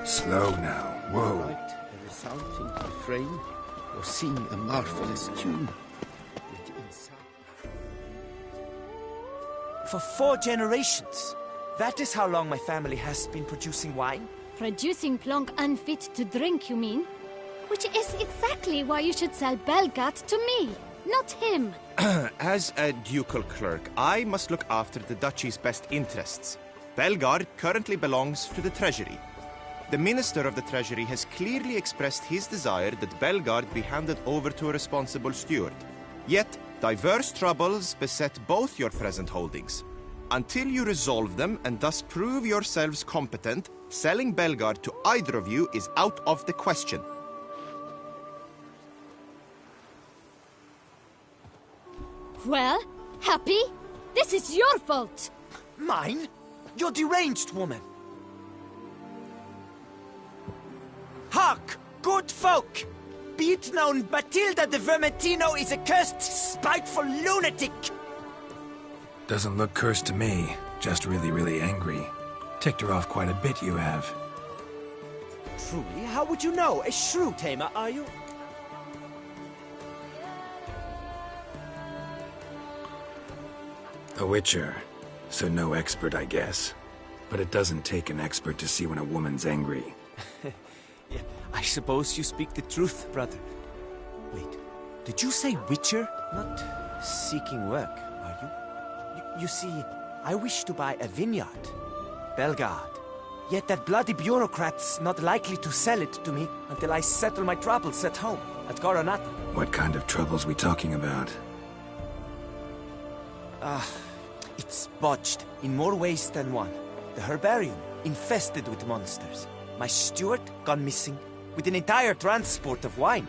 Slow now. Whoa. Right, a resounding refrain, or sing a marvelous tune. With the inside. For 4 generations. That is how long my family has been producing wine. Producing plonk unfit to drink, you mean? Which is exactly why you should sell Belgat to me, not him. As a ducal clerk, I must look after the duchy's best interests. Belgard currently belongs to the treasury. The Minister of the Treasury has clearly expressed his desire that Belgard be handed over to a responsible steward. Yet, diverse troubles beset both your present holdings. Until you resolve them and thus prove yourselves competent, selling Belgard to either of you is out of the question. Well, Happy? This is your fault! Mine? You're deranged, woman. Hark, good folk! Be it known, Matilda de Vermentino is a cursed, spiteful lunatic! Doesn't look cursed to me. Just really, really angry. Ticked her off quite a bit, you have. Truly? How would you know? A shrew tamer, are you? A witcher. So no expert, I guess. But it doesn't take an expert to see when a woman's angry. Yeah, I suppose you speak the truth, brother. Wait, did you say witcher? Not seeking work, are you? You see, I wish to buy a vineyard. Belgard. Yet that bloody bureaucrat's not likely to sell it to me until I settle my troubles at home, at Coronata. What kind of troubles we talking about? It's botched in more ways than one. The herbarium, infested with monsters. My steward, gone missing, with an entire transport of wine.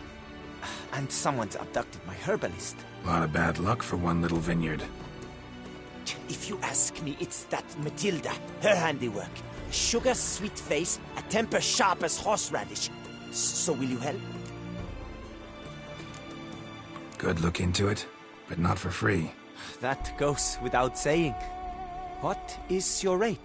And someone's abducted my herbalist. A lot of bad luck for one little vineyard. If you ask me, it's that Matilda, her handiwork. A sugar-sweet face, a temper sharp as horseradish. So will you help? Good look into it, but not for free. That goes without saying. What is your rate?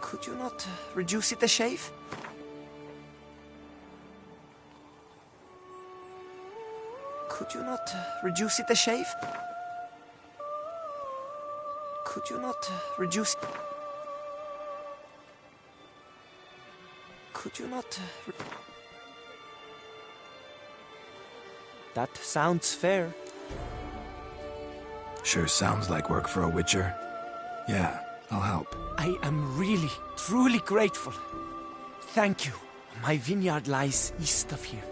Could you not reduce it a shave? Could you not reduce it a shave? Could you not reduce... Could you not... That sounds fair. Sure sounds like work for a witcher. Yeah, I'll help. I am really, truly grateful. Thank you. My vineyard lies east of here.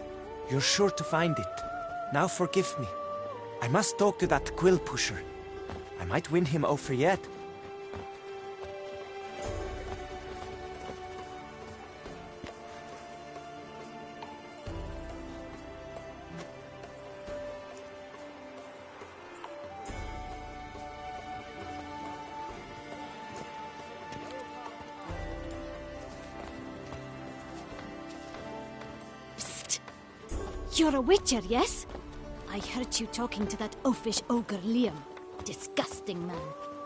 You're sure to find it. Now forgive me. I must talk to that quill pusher. I might win him over yet. You're a witcher, yes? I heard you talking to that oafish ogre Liam. Disgusting man.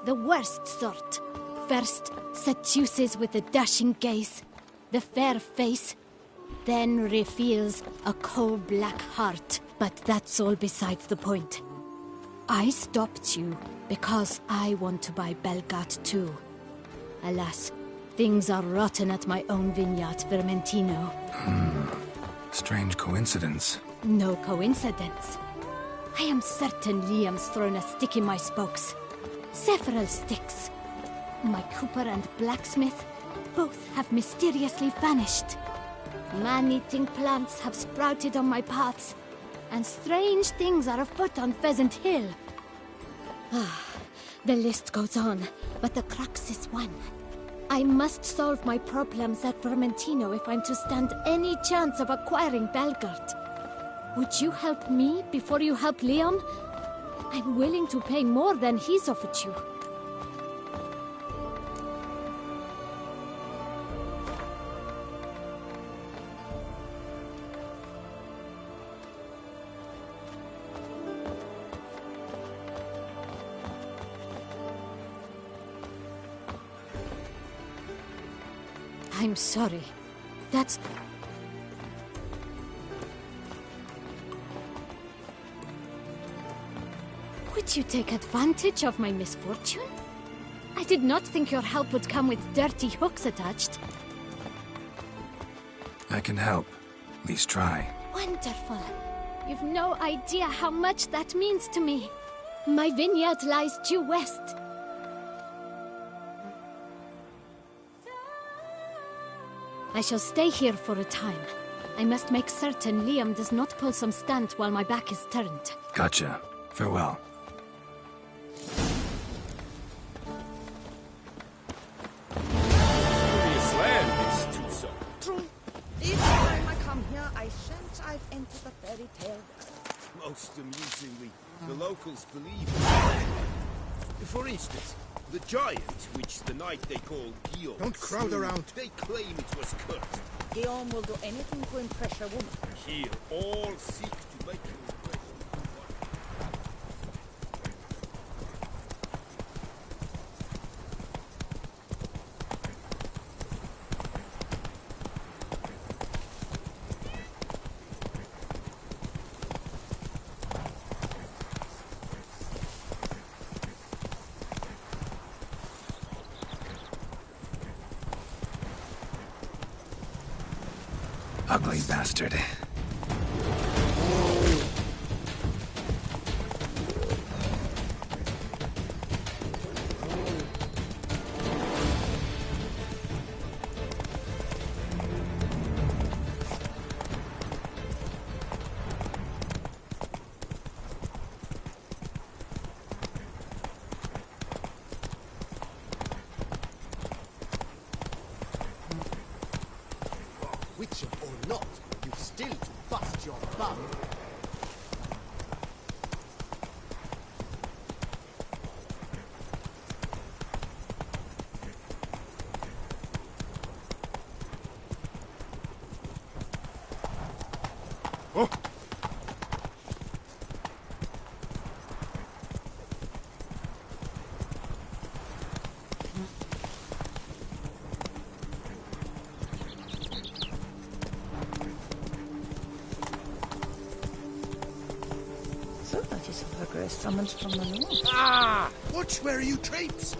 The worst sort. First, seduces with the dashing gaze, the fair face, then reveals a coal-black heart. But that's all besides the point. I stopped you because I want to buy Belgard too. Alas, things are rotten at my own vineyard, Vermentino. Strange coincidence. No coincidence. I am certain Liam's thrown a stick in my spokes. Several sticks. My cooper and blacksmith both have mysteriously vanished. Man-eating plants have sprouted on my paths, and strange things are afoot on Pheasant Hill. The list goes on, but the crux is one. I must solve my problems at Vermentino if I'm to stand any chance of acquiring Belgard. Would you help me before you help Leon? I'm willing to pay more than he's offered you. I'm sorry. That's... Would you take advantage of my misfortune? I did not think your help would come with dirty hooks attached. I can help. At least try. Wonderful. You've no idea how much that means to me. My vineyard lies due west. I shall stay here for a time. I must make certain Liam does not pull some stunt while my back is turned. Gotcha. Farewell. Curious land, this Tucson. True. Each time I come here, I sense I've entered a fairy tale. Most amusingly, the locals believe it. For instance, the giant, which the knight they call Guillaume... Don't crowd around. They claim it was cursed. Guillaume will do anything to impress a woman. Here, all seek to make you impress. Ugly bastard. Witcher or not, you've still to bust your bum. Oh! So that is a progress summoned from the north. Ah! Watch where you traipse!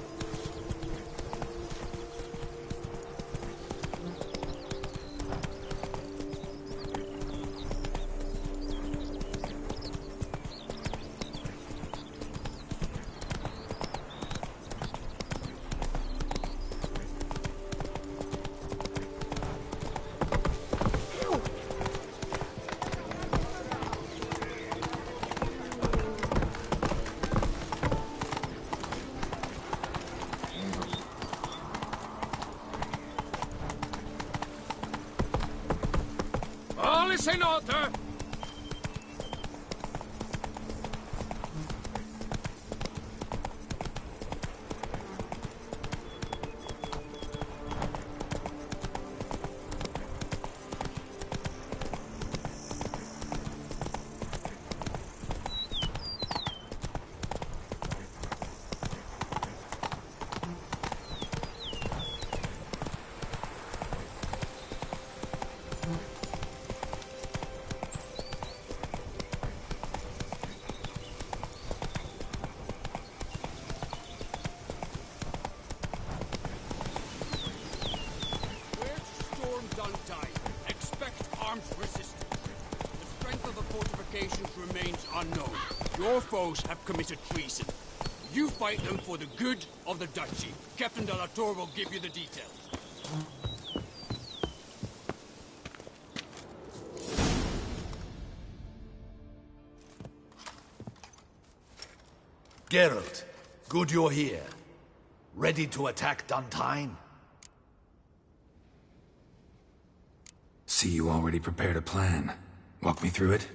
All is in order. Unknown. Your foes have committed treason. You fight them for the good of the duchy. Captain de la Tour will give you the details. Geralt, good you're here. Ready to attack Duntine? See, you already prepared a plan. Walk me through it.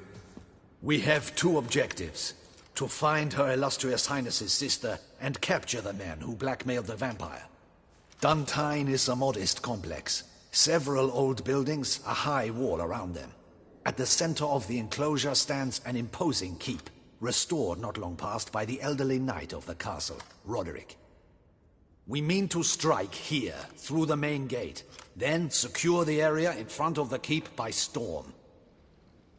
We have two objectives. To find Her Illustrious Highness's sister and capture the man who blackmailed the vampire. Duntine is a modest complex. Several old buildings, a high wall around them. At the center of the enclosure stands an imposing keep, restored not long past by the elderly knight of the castle, Roderick. We mean to strike here, through the main gate, then secure the area in front of the keep by storm.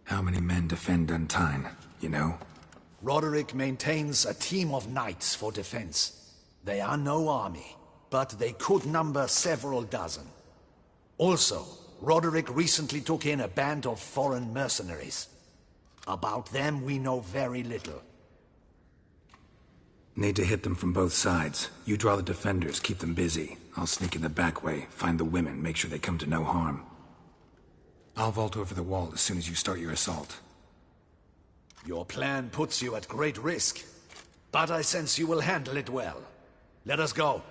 How many men defend Duntine, you know? Roderick maintains a team of knights for defense. They are no army, but they could number several dozen. Also, Roderick recently took in a band of foreign mercenaries. About them we know very little. Need to hit them from both sides. You draw the defenders, keep them busy. I'll sneak in the back way, find the women, make sure they come to no harm. I'll vault over the wall as soon as you start your assault. Your plan puts you at great risk, but I sense you will handle it well. Let us go.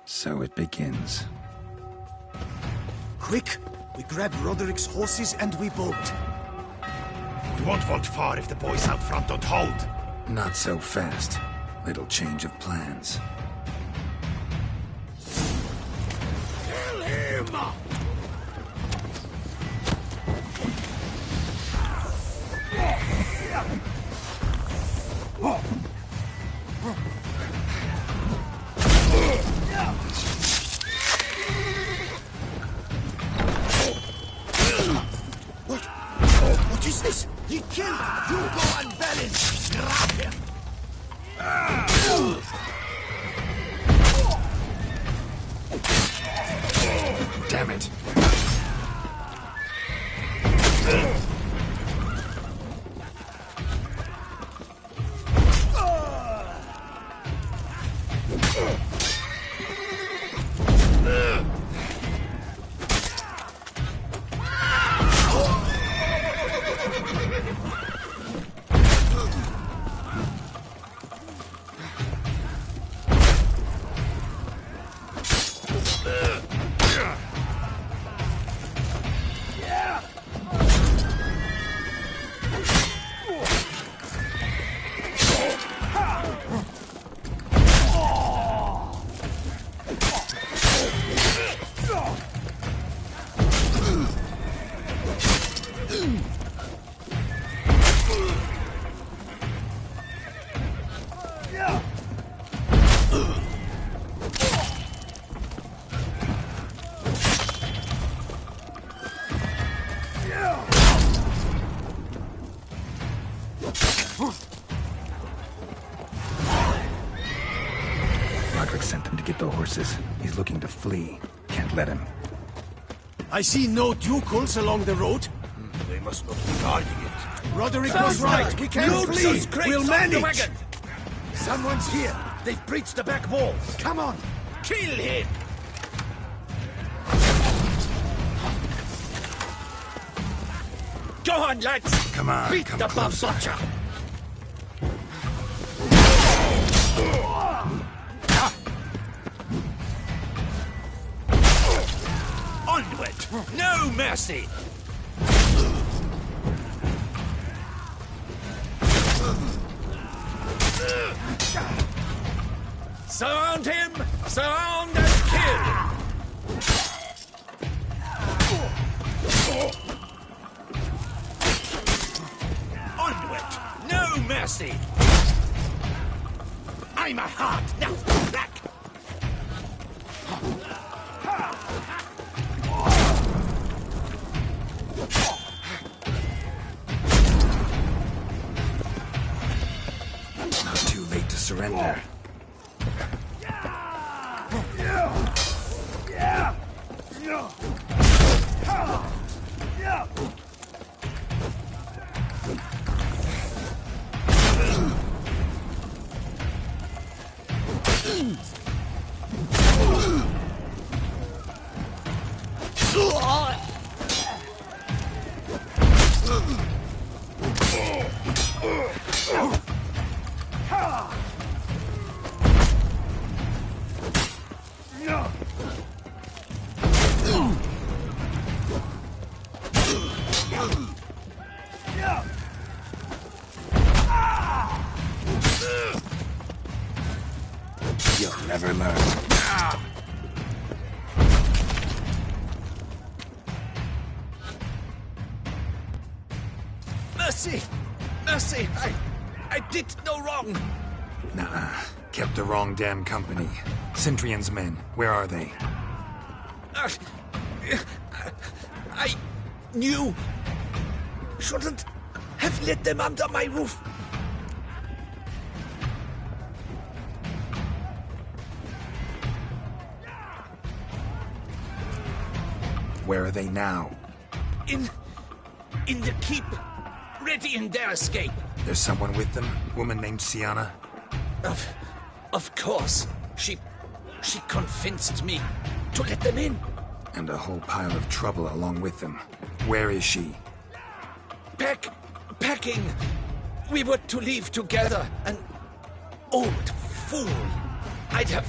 So it begins. Quick! We grab Roderick's horses and we bolt. We won't vault far if the boys out front don't hold. Not so fast. Little change of plans. Kill him! What is this? He killed Hugo and Belin! Grab him! Damn it! Roderick sent them to get the horses. He's looking to flee. Can't let him. I see no ducals along the road. They must not be guarding it. Roderick was right. We can't Load flee. those crates We'll off the manage. wagon. Someone's here. They've breached the back wall. Come on. Kill him! Go on, lads! Come on, Beat come the closer. butcher! Onward! No mercy! Surround him! Surround and kill! Onward! No mercy! I'm a heart, now back! Not too late to surrender. You'll never learn. Mercy! Mercy! I did no wrong! Nuh-uh. Kept the wrong damn company. Centrion's men, where are they? I knew. Shouldn't have let them under my roof. Where are they now? In the keep. Ready in their escape. There's someone with them? Woman named Sienna? Of course. She convinced me to let them in. And a whole pile of trouble along with them. Where is she? Packing. We were to leave together. An old fool. I'd have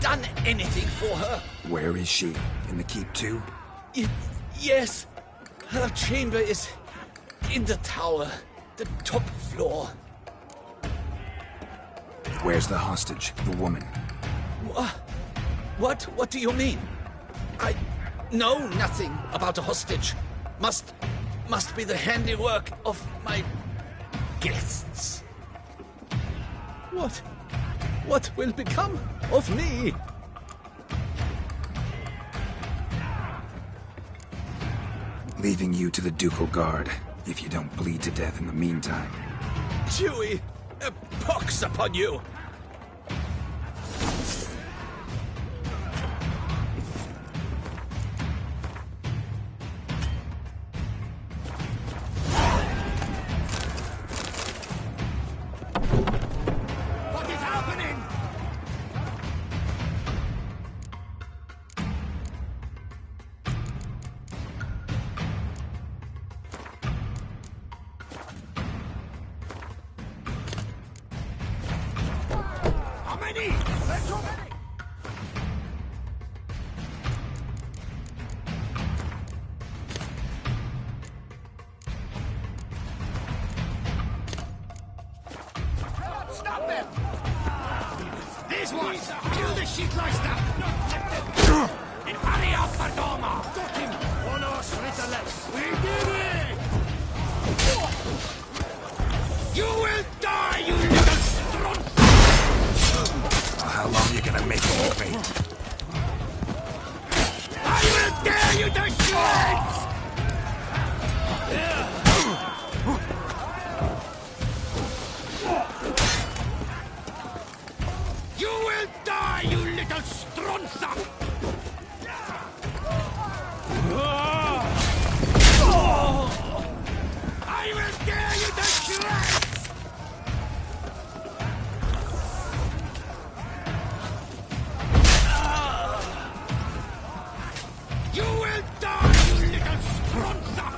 done anything for her. Where is she? In the keep too? Yes. Her chamber is in the tower. The top floor. Where's the hostage? The woman? What do you mean? I know nothing about a hostage. Must be the handiwork of my guests. What will become of me? Leaving you to the ducal guard, if you don't bleed to death in the meantime. Chewie, a pox upon you! What is happening? How many? There's too many! Stop them! These ones! Kill the Shitleister! In hurry up, Pardoma! Got him! Honors Ritterless! We did it! You will die, you little strunt! How long are you gonna make me wait? I will tear you to shreds! You will die, you little strunza! I will tear you to shreds! You will die, you little strunza!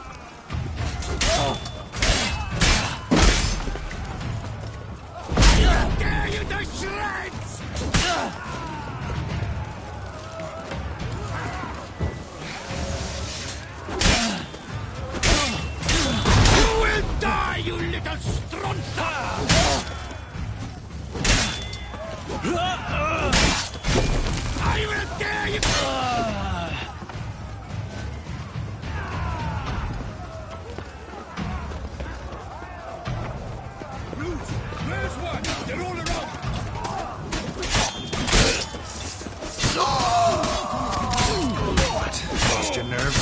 I will tear you to shreds! You will die, you little strunza! I will tear you... Bruce, where's one? They're all around. What? Lost your nerve?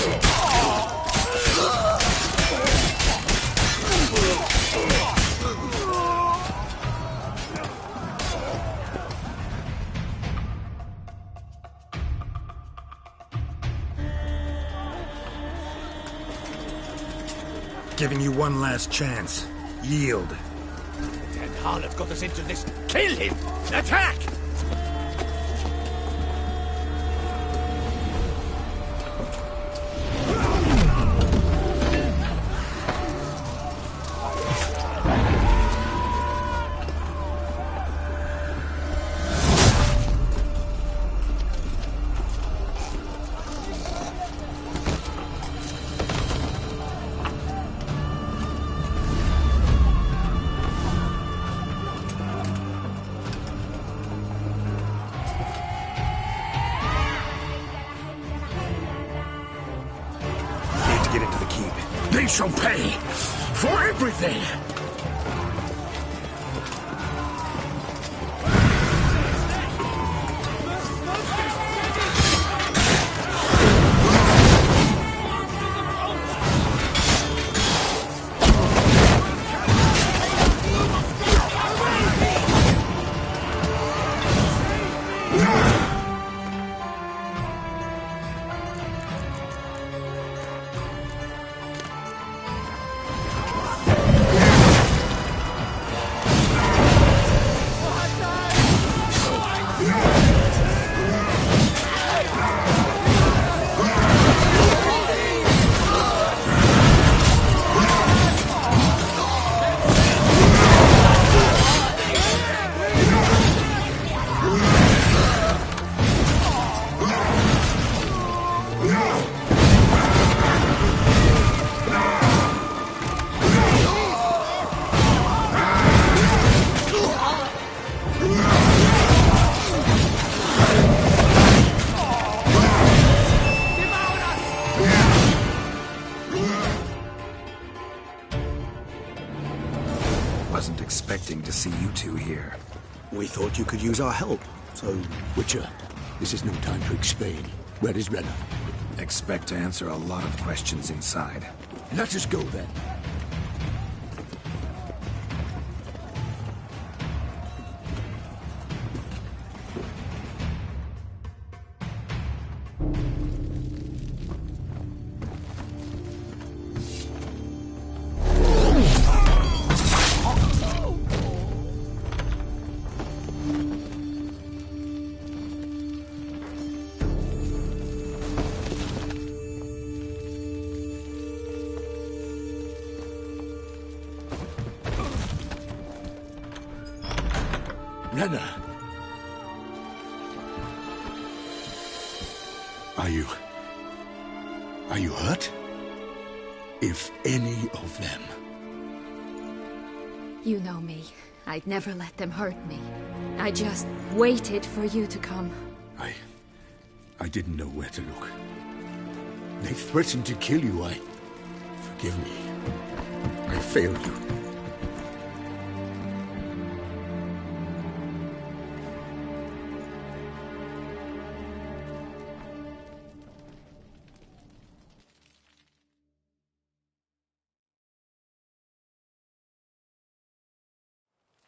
Giving you one last chance. Yield. That harlot got us into this. Kill him! Attack! shall pay for everything! Wasn't expecting to see you two here. We thought you could use our help, so... Witcher, this is no time to explain. Where is Renna? Expect to answer a lot of questions inside. Let us go then. Renna! Are you hurt? If any of them... You know me. I'd never let them hurt me. I just waited for you to come. I didn't know where to look. They threatened to kill you. Forgive me. I failed you.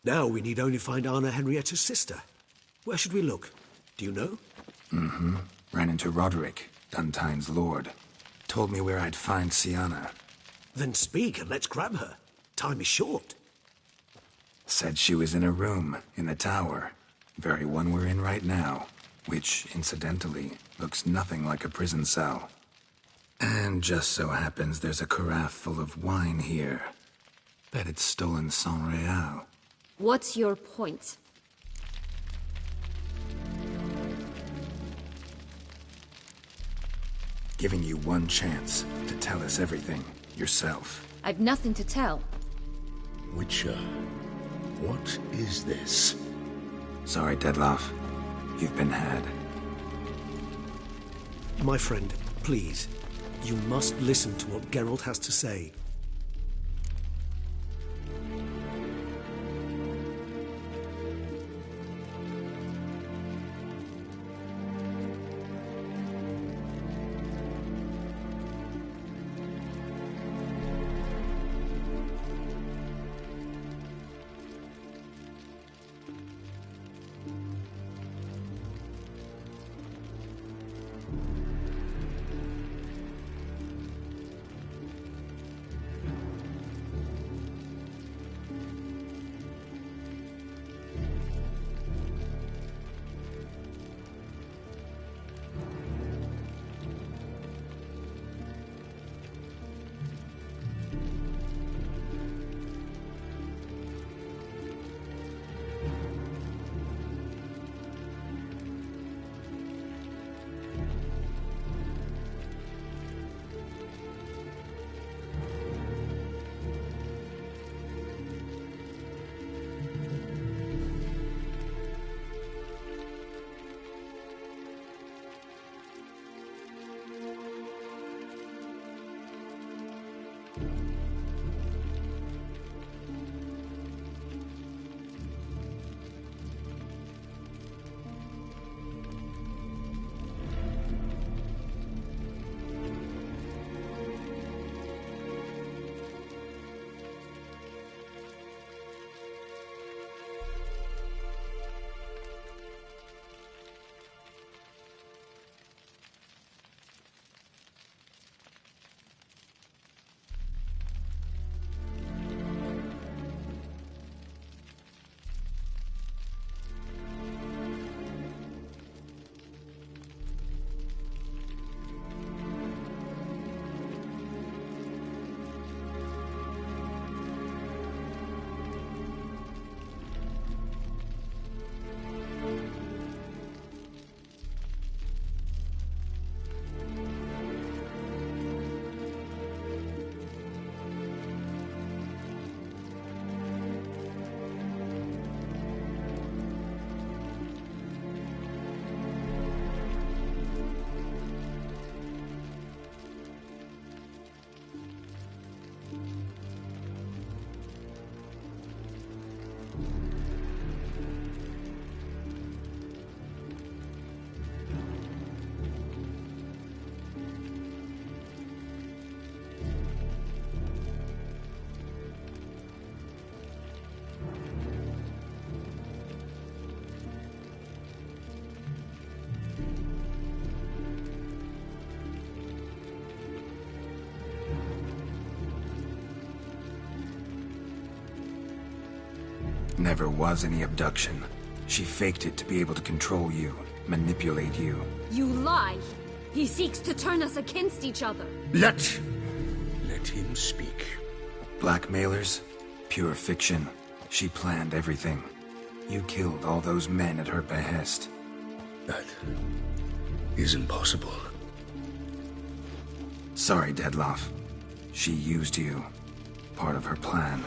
Now we need only find Anna Henrietta's sister. Where should we look? Do you know? Mm-hmm. Ran into Roderick, Duntine's lord. Told me where I'd find Sienna. Then speak and let's grab her. Time is short. Said she was in a room in the tower. Very one we're in right now. Which, incidentally, looks nothing like a prison cell. And just so happens there's a carafe full of wine here. Bet it's stolen San Real. What's your point? Giving you one chance to tell us everything yourself. I've nothing to tell. Witcher, what is this? Sorry, Dettlaff. You've been had. My friend, please. You must listen to what Geralt has to say. Never was any abduction. She faked it to be able to control you, manipulate you. You lie! He seeks to turn us against each other. Let him speak. Blackmailers? Pure fiction. She planned everything. You killed all those men at her behest. That is impossible. Sorry, Deadloff. She used you. Part of her plan.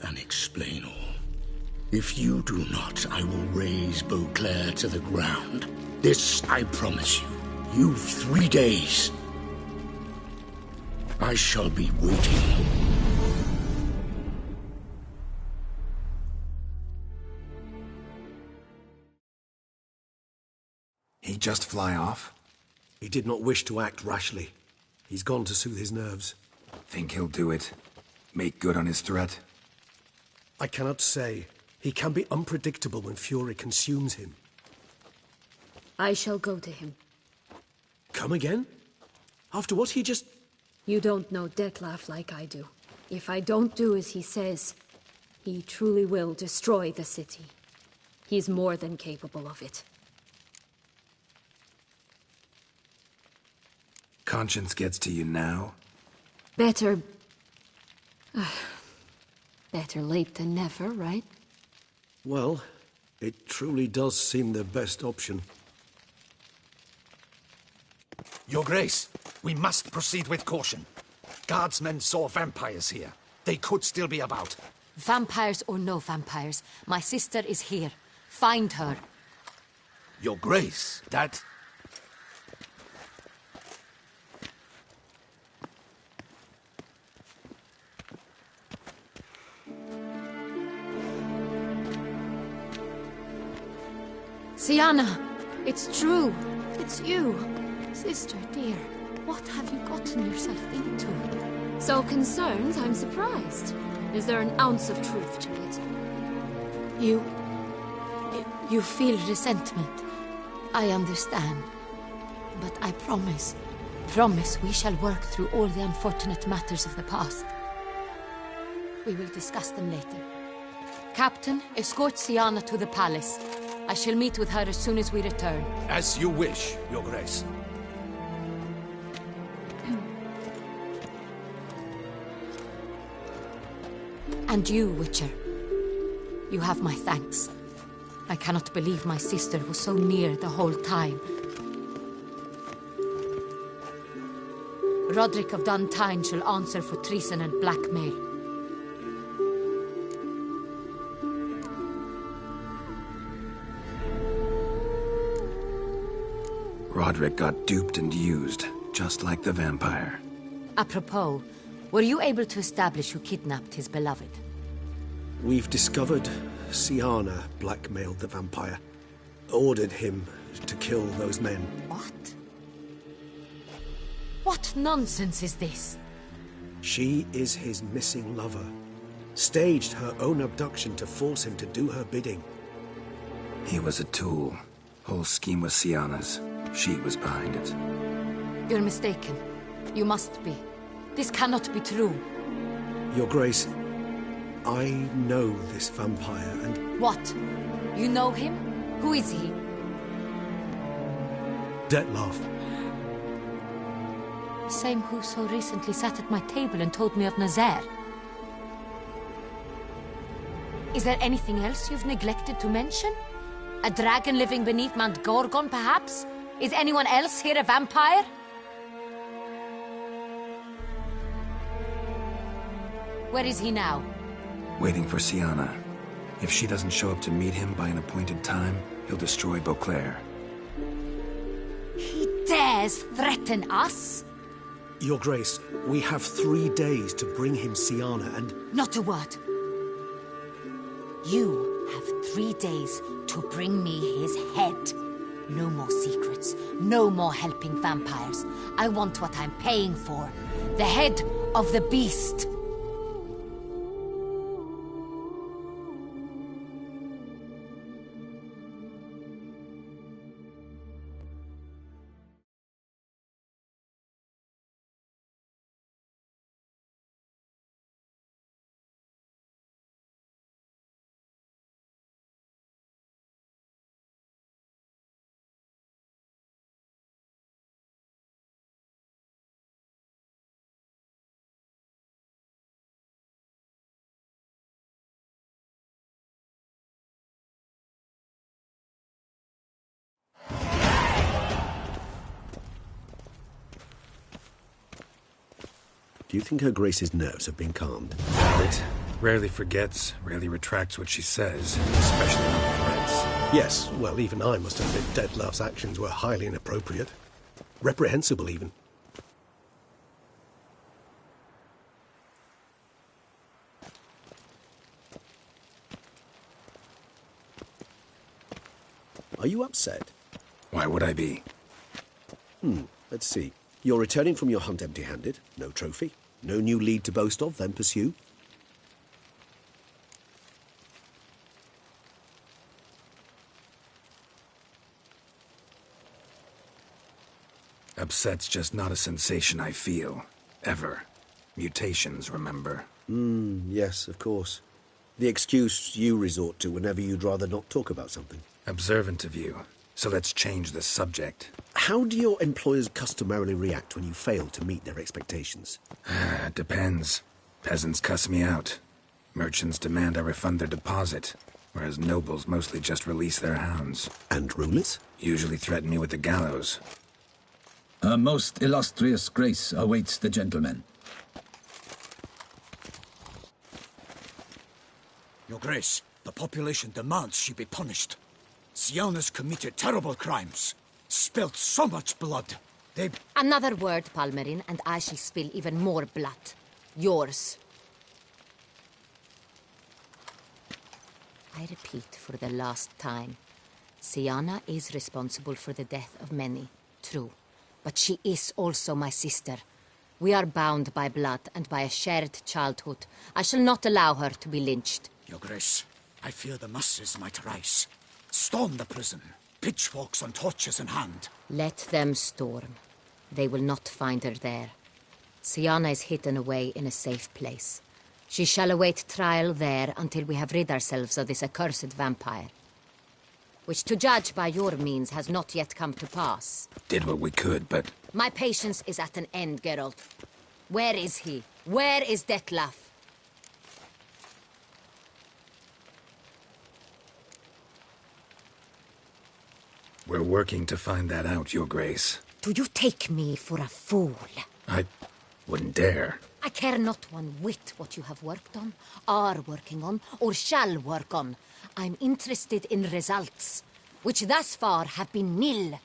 And explain all. If you do not, I will raise Beauclair to the ground. This I promise you. You've 3 days. I shall be waiting. He just fly off? He did not wish to act rashly. He's gone to soothe his nerves. Think he'll do it? Make good on his threat? I cannot say. He can be unpredictable when fury consumes him. I shall go to him. Come again? After what he just... You don't know Detlef like I do. If I don't do as he says, he truly will destroy the city. He's more than capable of it. Conscience gets to you now? Better... better late than never, right? Well, it truly does seem the best option. Your Grace, we must proceed with caution. Guardsmen saw vampires here. They could still be about. Vampires or no vampires, my sister is here. Find her. Your Grace, that... Sienna, it's true. It's you. Sister, dear, what have you gotten yourself into? So concerned, I'm surprised. Is there an ounce of truth to it? You feel resentment. I understand. But I promise we shall work through all the unfortunate matters of the past. We will discuss them later. Captain, escort Sienna to the palace. I shall meet with her as soon as we return. As you wish, Your Grace. And you, Witcher. You have my thanks. I cannot believe my sister was so near the whole time. Roderick of Duntine shall answer for treason and blackmail. Roderick got duped and used, just like the vampire. Apropos, were you able to establish who kidnapped his beloved? We've discovered Sienna blackmailed the vampire. Ordered him to kill those men. What? What nonsense is this? She is his missing lover. Staged her own abduction to force him to do her bidding. He was a tool. Whole scheme was Sienna's. She was behind it. You're mistaken. You must be. This cannot be true. Your Grace, I know this vampire and... What? You know him? Who is he? Detlef. Same who so recently sat at my table and told me of Nazaire. Is there anything else you've neglected to mention? A dragon living beneath Mount Gorgon, perhaps? Is anyone else here a vampire? Where is he now? Waiting for Sienna. If she doesn't show up to meet him by an appointed time, he'll destroy Beauclair. He dares threaten us? Your Grace, we have 3 days to bring him Sienna and... Not a word. You have 3 days to bring me his head. No more secrets. No more helping vampires. I want what I'm paying for. The head of the beast. Do you think Her Grace's nerves have been calmed? It rarely forgets, rarely retracts what she says, especially on threats. Yes, well, even I must admit Dettlaff's actions were highly inappropriate. Reprehensible, even. Are you upset? Why would I be? Let's see. You're returning from your hunt empty-handed. No trophy. No new lead to boast of, then pursue. Upset's just not a sensation I feel. Ever. Mutations, remember? Yes, of course. The excuse you resort to whenever you'd rather not talk about something. Observant of you. So let's change the subject. How do your employers customarily react when you fail to meet their expectations? Depends. Peasants cuss me out. Merchants demand I refund their deposit, whereas nobles mostly just release their hounds. And rulers? Usually threaten me with the gallows. Her most illustrious grace awaits the gentleman. Your Grace, the population demands she be punished. Siana's committed terrible crimes. Spilt so much blood. They... Another word, Palmerin, and I shall spill even more blood. Yours. I repeat for the last time. Siana is responsible for the death of many, true. But she is also my sister. We are bound by blood and by a shared childhood. I shall not allow her to be lynched. Your Grace, I fear the masses might rise. Storm the prison, pitchforks and torches in hand. Let them storm. They will not find her there. Siana is hidden away in a safe place. She shall await trial there until we have rid ourselves of this accursed vampire. Which, to judge by your means, has not yet come to pass. Did what we could, but... My patience is at an end, Geralt. Where is he? Where is Dettlaff? We're working to find that out, Your Grace. Do you take me for a fool? I wouldn't dare. I care not one whit what you have worked on, are working on, or shall work on. I'm interested in results, which thus far have been nil.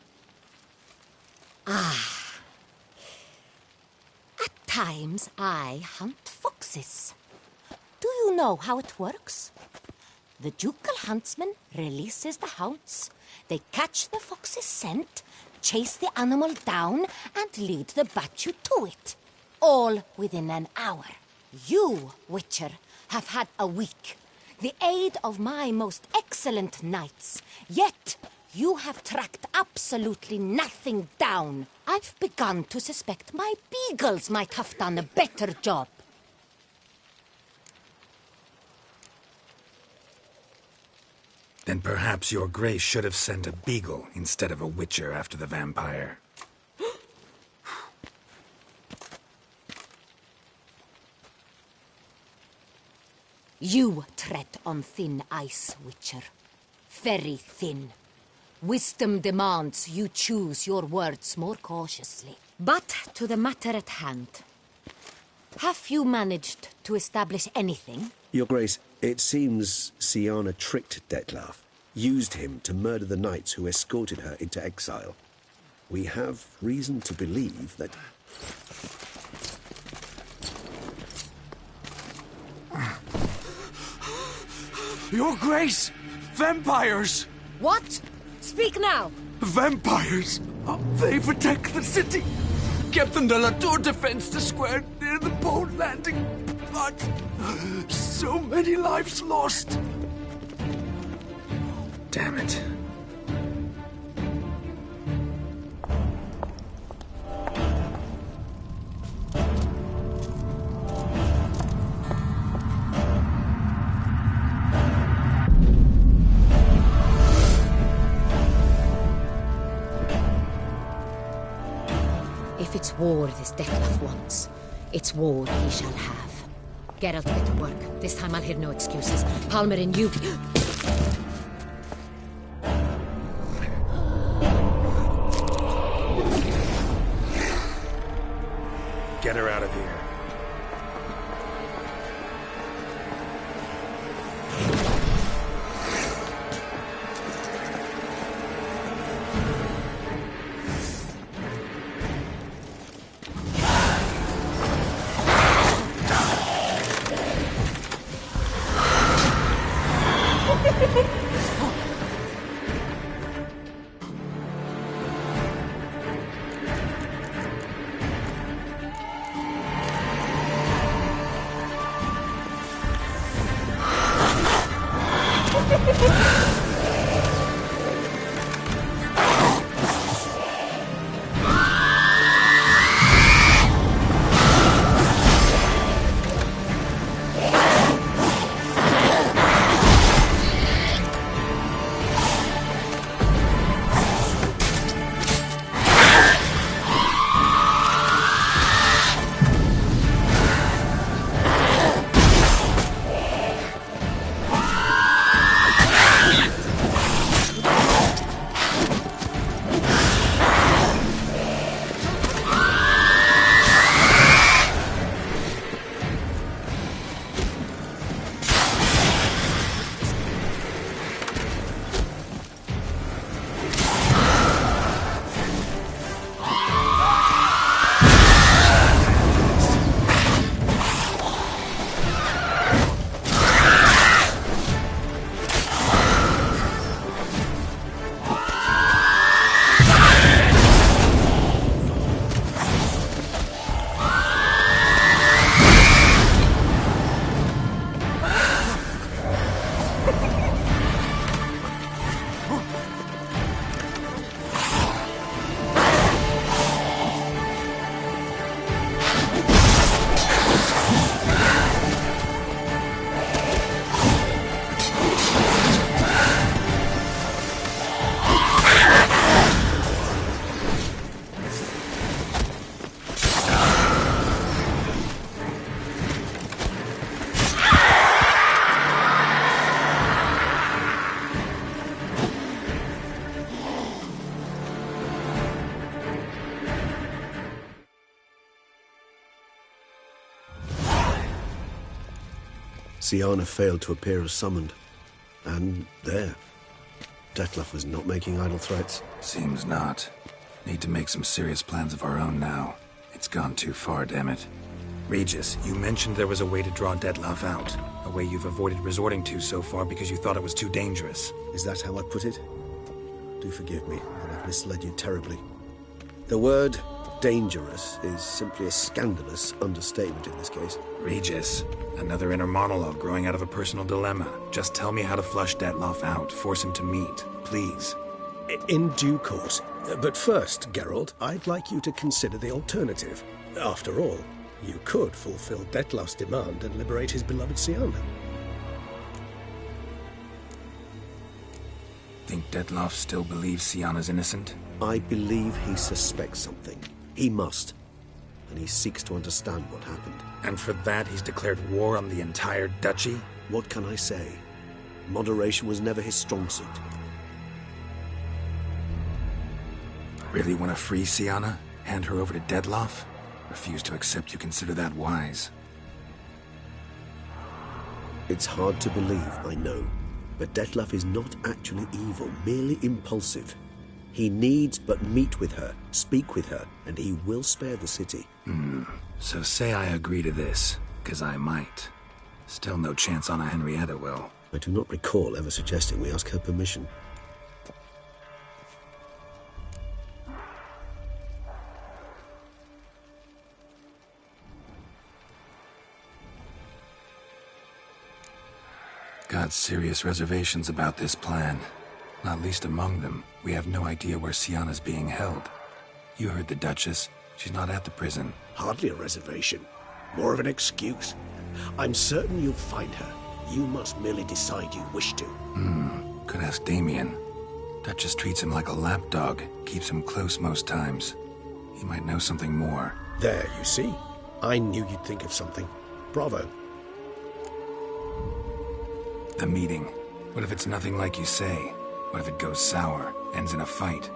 At times I hunt foxes. Do you know how it works? The ducal huntsman releases the hounds. They catch the fox's scent, chase the animal down, and lead the battue to it. All within an hour. You, Witcher, have had a week. The aid of my most excellent knights. Yet, you have tracked absolutely nothing down. I've begun to suspect my beagles might have done a better job. Then perhaps Your Grace should have sent a beagle instead of a witcher after the vampire. You tread on thin ice, Witcher. Very thin. Wisdom demands you choose your words more cautiously. But to the matter at hand. Have you managed to establish anything? Your Grace, it seems Siana tricked Dettlaff, used him to murder the knights who escorted her into exile. We have reason to believe that... Your Grace! Vampires! What? Speak now! Vampires! They protect the city! Captain de la Tour defends the square near the boat landing, but so many lives lost. Damn it. If it's war this Dettlaff wants, it's war he shall have. Geralt, get to work. This time I'll hear no excuses. Palmer and you... Get her out of here. Syanna failed to appear as summoned. And there. Dettlaff was not making idle threats. Seems not. Need to make some serious plans of our own now. It's gone too far, damn it. Regis, you mentioned there was a way to draw Dettlaff out. A way you've avoided resorting to so far because you thought it was too dangerous. Is that how I put it? Do forgive me, but I've misled you terribly. The word dangerous is simply a scandalous understatement in this case. Regis, another inner monologue growing out of a personal dilemma. Just tell me how to flush Dettlaff out, force him to meet, please. In due course. But first, Geralt, I'd like you to consider the alternative. After all, you could fulfill Dettlaff's demand and liberate his beloved Syanna. Think Dettlaff still believes Syanna's innocent? I believe he suspects something. He must. And he seeks to understand what happened. And for that he's declared war on the entire duchy? What can I say? Moderation was never his strong suit. Really want to free Syanna? Hand her over to Dettlaff? Refuse to accept you consider that wise. It's hard to believe, I know. But Dettlaff is not actually evil, merely impulsive. He needs but meet with her, speak with her, and he will spare the city. So say I agree to this, 'cause I might. Still no chance Anna Henrietta will. I do not recall ever suggesting we ask her permission. Got serious reservations about this plan. Not least among them, we have no idea where Sienna's being held. You heard the Duchess. She's not at the prison. Hardly a reservation. More of an excuse. I'm certain you'll find her. You must merely decide you wish to. Could ask Damien. Duchess treats him like a lapdog. Keeps him close most times. He might know something more. There, you see? I knew you'd think of something. Bravo. The meeting. What if it's nothing like you say? What if it goes sour, ends in a fight?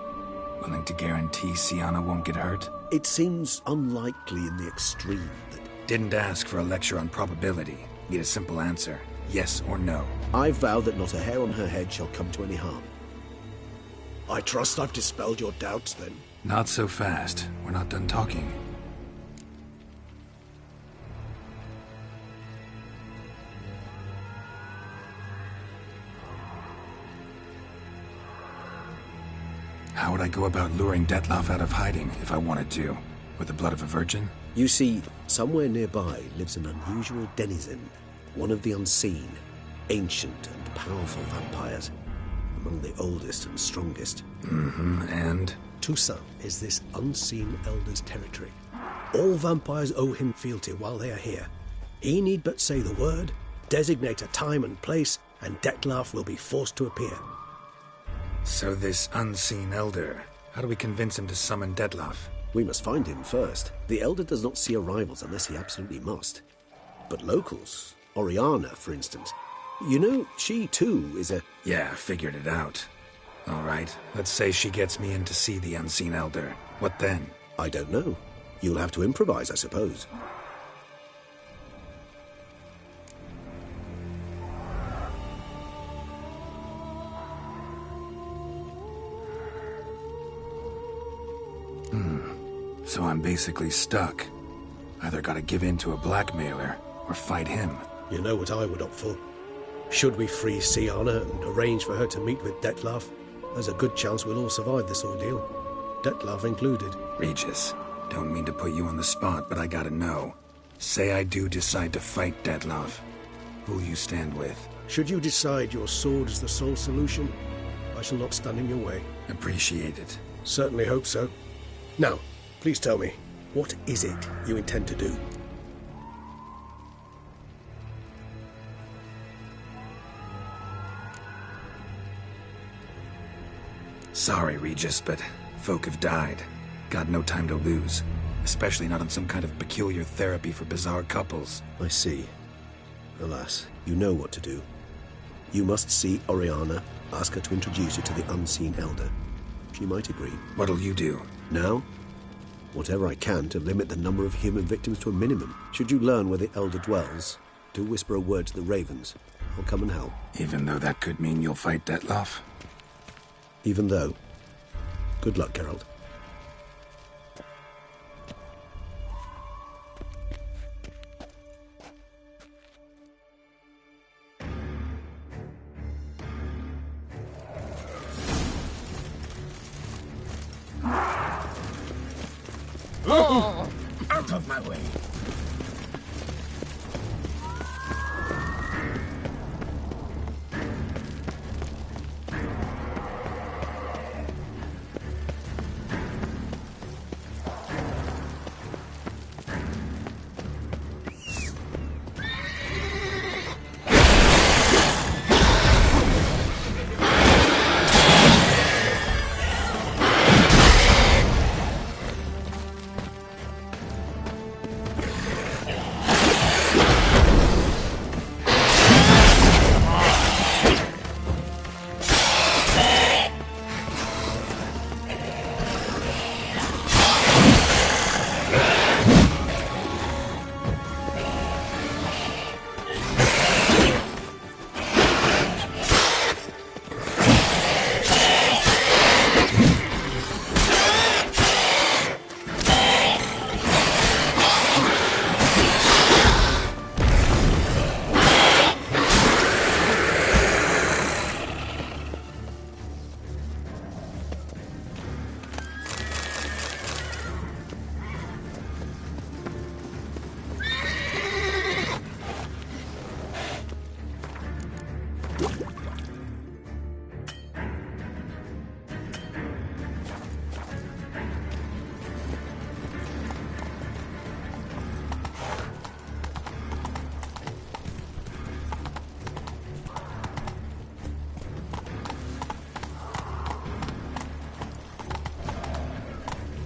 Willing to guarantee Sienna won't get hurt? It seems unlikely in the extreme that... Didn't ask for a lecture on probability. Need a simple answer. Yes or no. I vow that not a hair on her head shall come to any harm. I trust I've dispelled your doubts, then. Not so fast. We're not done talking. How would I go about luring Detloff out of hiding if I wanted to? With the blood of a virgin? You see, somewhere nearby lives an unusual denizen, one of the unseen, ancient and powerful vampires, among the oldest and strongest. And? Toussaint is this unseen elder's territory. All vampires owe him fealty while they are here. He need but say the word, designate a time and place, and Detloff will be forced to appear. So this unseen elder, how do we convince him to summon Detloff? We must find him first. The elder does not see arrivals unless he absolutely must. But locals, Oriana, for instance, you know, she too is a... Yeah, figured it out. All right, let's say she gets me in to see the unseen elder. What then? I don't know. You'll have to improvise, I suppose. So I'm basically stuck. Either gotta give in to a blackmailer, or fight him. You know what I would opt for. Should we free Sienna and arrange for her to meet with Detloff, there's a good chance we'll all survive this ordeal. Detloff included. Regis, don't mean to put you on the spot, but I gotta know. Say I do decide to fight Detloff. Who'll you stand with? Should you decide your sword is the sole solution, I shall not stand in your way. Appreciate it. Certainly hope so. Now, please tell me, what is it you intend to do? Sorry, Regis, but folk have died. Got no time to lose. Especially not on some kind of peculiar therapy for bizarre couples. I see. Alas, you know what to do. You must see Oriana, ask her to introduce you to the unseen elder. She might agree. What'll you do? Now? Whatever I can to limit the number of human victims to a minimum. Should you learn where the elder dwells, do whisper a word to the ravens. I'll come and help. Even though that could mean you'll fight Detloff? Even though. Good luck, Geralt. Oh, out of my way.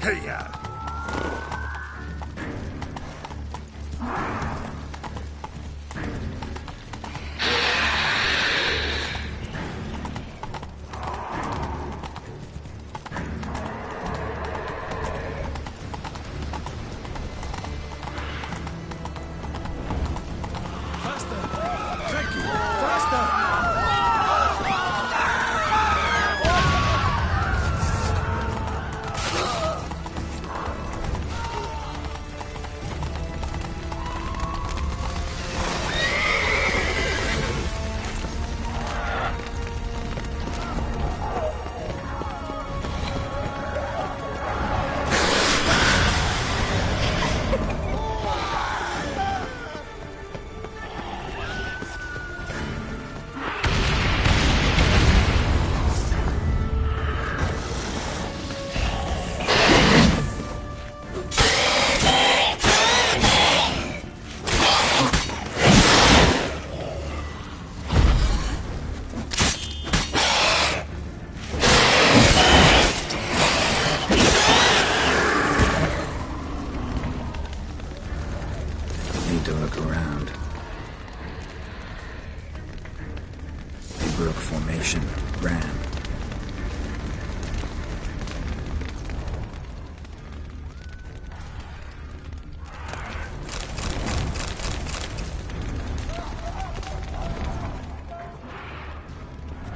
Heya! Need to look around. They broke formation, ran.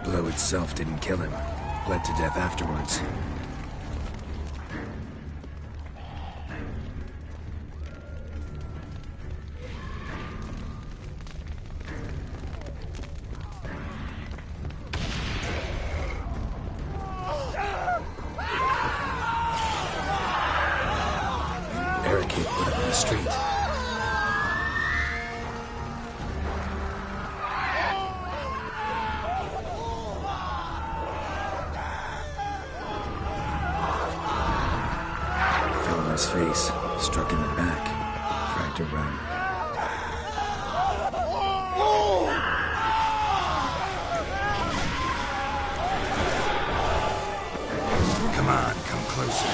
Blow itself didn't kill him. Bled to death afterwards. Barricade put up in the street. Fell on his face, struck in the back, tried to run. Come on, come closer.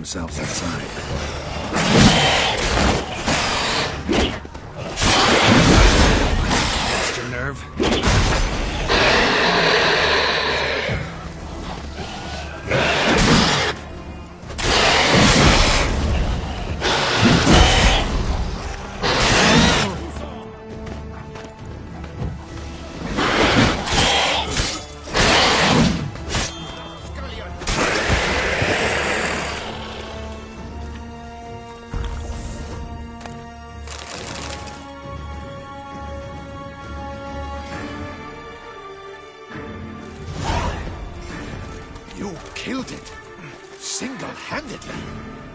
themselves inside. That's your nerve? Killed it. Single-handedly.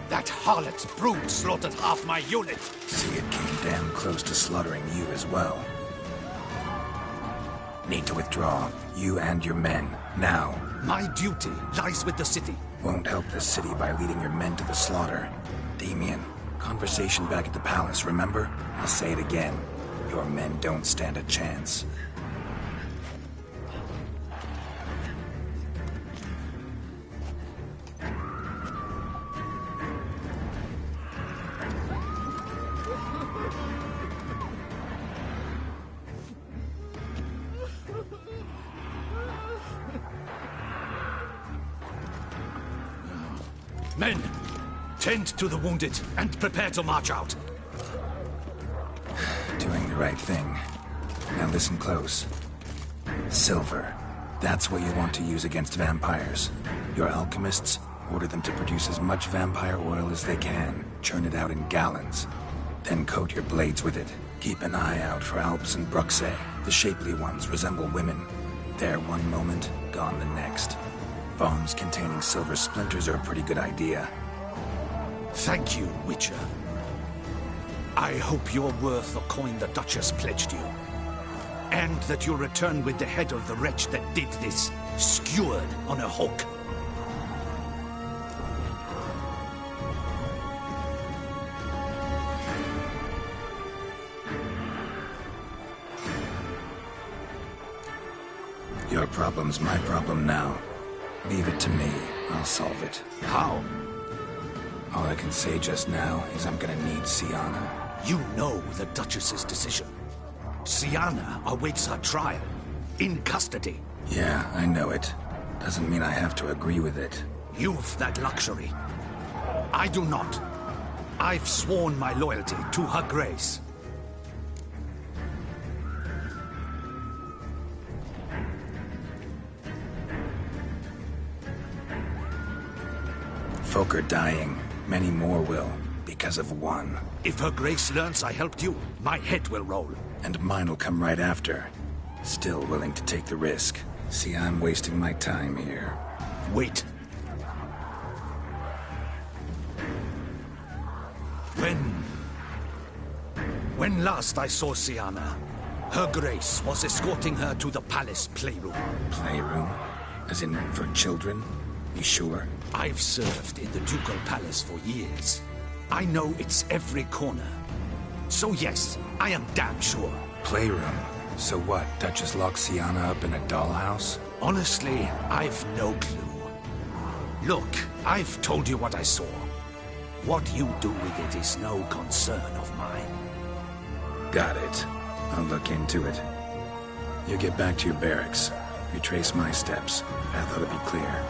That harlot's brood slaughtered half my unit. See, it came damn close to slaughtering you as well. Need to withdraw. You and your men. Now. My duty lies with the city. Won't help the city by leading your men to the slaughter. Damien, conversation back at the palace, remember? I'll say it again. Your men don't stand a chance. Men, tend to the wounded and prepare to march out. Doing the right thing. Now listen close. Silver. That's what you want to use against vampires. Your alchemists, order them to produce as much vampire oil as they can. Churn it out in gallons. Then coat your blades with it. Keep an eye out for Alps and Bruxae. The shapely ones resemble women. There one moment, gone the next. Bombs containing silver splinters are a pretty good idea. Thank you, Witcher. I hope you're worth the coin the Duchess pledged you. And that you'll return with the head of the wretch that did this, skewered on a hook. Your problem's my problem now. Leave it to me. I'll solve it. How? All I can say just now is I'm gonna need Sienna. You know the Duchess's decision. Sienna awaits her trial. In custody. Yeah, I know it. Doesn't mean I have to agree with it. You've that luxury. I do not. I've sworn my loyalty to her grace. Folk are dying. Many more will, because of one. If her grace learns I helped you, my head will roll. And mine'll come right after. Still willing to take the risk. See, I'm wasting my time here. Wait. When last I saw Sienna, her grace was escorting her to the palace playroom. Playroom? As in, for children? You sure? I've served in the ducal palace for years. I know its every corner. So yes, I am damn sure. Playroom? So what, Duchess locked Sienna up in a dollhouse? Honestly, I've no clue. Look, I've told you what I saw. What you do with it is no concern of mine. Got it. I'll look into it. You get back to your barracks. Retrace my steps. Path ought to be clear.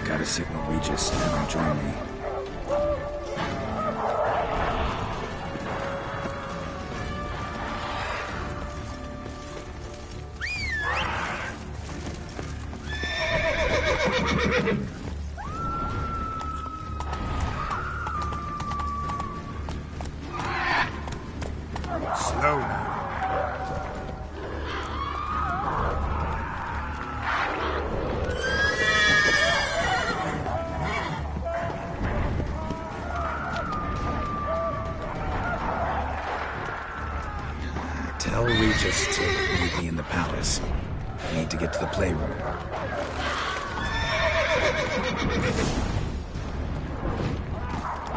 Gotta signal Regis and have him join me. Slow now. Tell Regis to meet me in the palace. I need to get to the playroom.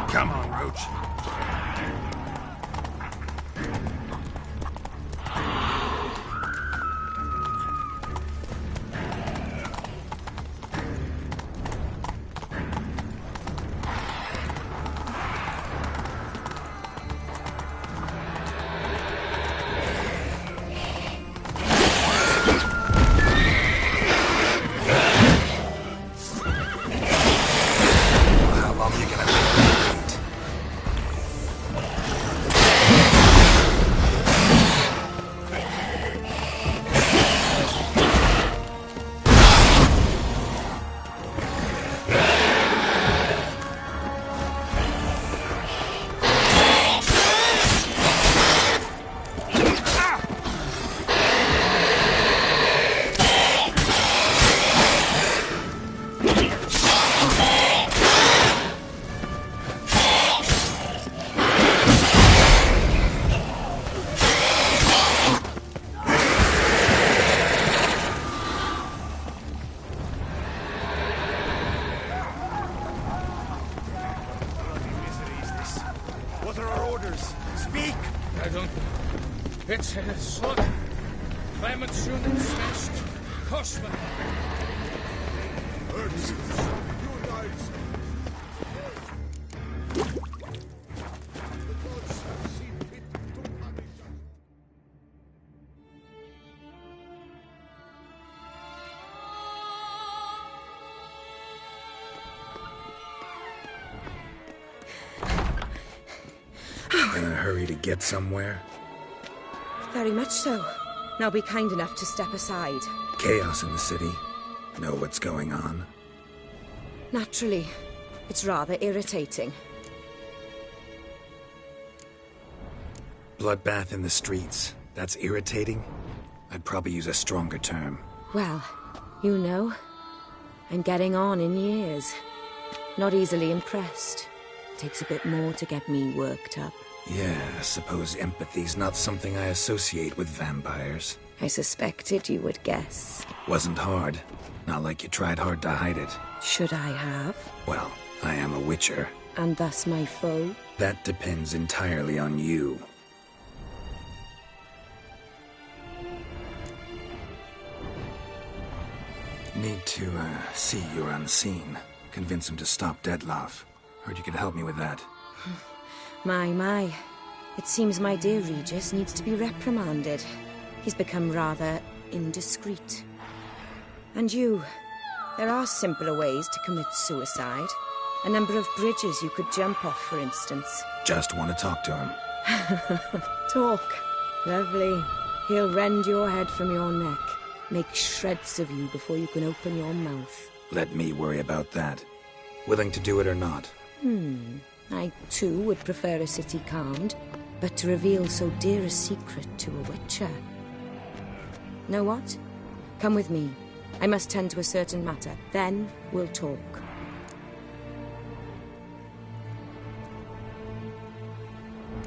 Come on, Roach. Cosmo! In a hurry to get somewhere? Very much so. Now be kind enough to step aside. Chaos in the city. Know what's going on? Naturally. It's rather irritating. Bloodbath in the streets. That's irritating? I'd probably use a stronger term. Well, you know, I'm getting on in years. Not easily impressed. Takes a bit more to get me worked up. Yeah, I suppose empathy's not something I associate with vampires. I suspected you would guess. Wasn't hard. Not like you tried hard to hide it. Should I have? Well, I am a witcher. And thus my foe? That depends entirely on you. Need to, see you're unseen. Convince him to stop Dettlaff. Heard you could help me with that. My. It seems my dear Regis needs to be reprimanded. He's become rather indiscreet. And you, there are simpler ways to commit suicide. A number of bridges you could jump off, for instance. Just want to talk to him. Talk. Lovely. He'll rend your head from your neck. Make shreds of you before you can open your mouth. Let me worry about that. Willing to do it or not? I, too, would prefer a city calmed, but to reveal so dear a secret to a witcher. Know what? Come with me. I must tend to a certain matter. Then we'll talk.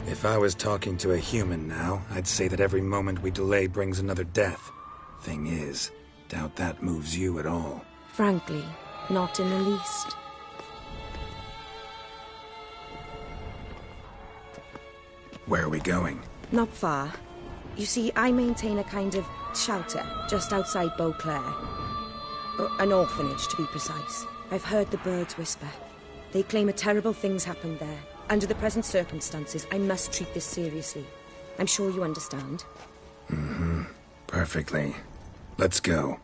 If I was talking to a human now, I'd say that every moment we delay brings another death. Thing is, doubt that moves you at all. Frankly, not in the least. Where are we going? Not far. You see, I maintain a kind of shelter just outside Beauclair. An orphanage, to be precise. I've heard the birds whisper. They claim a terrible thing's happened there. Under the present circumstances, I must treat this seriously. I'm sure you understand. Perfectly. Let's go.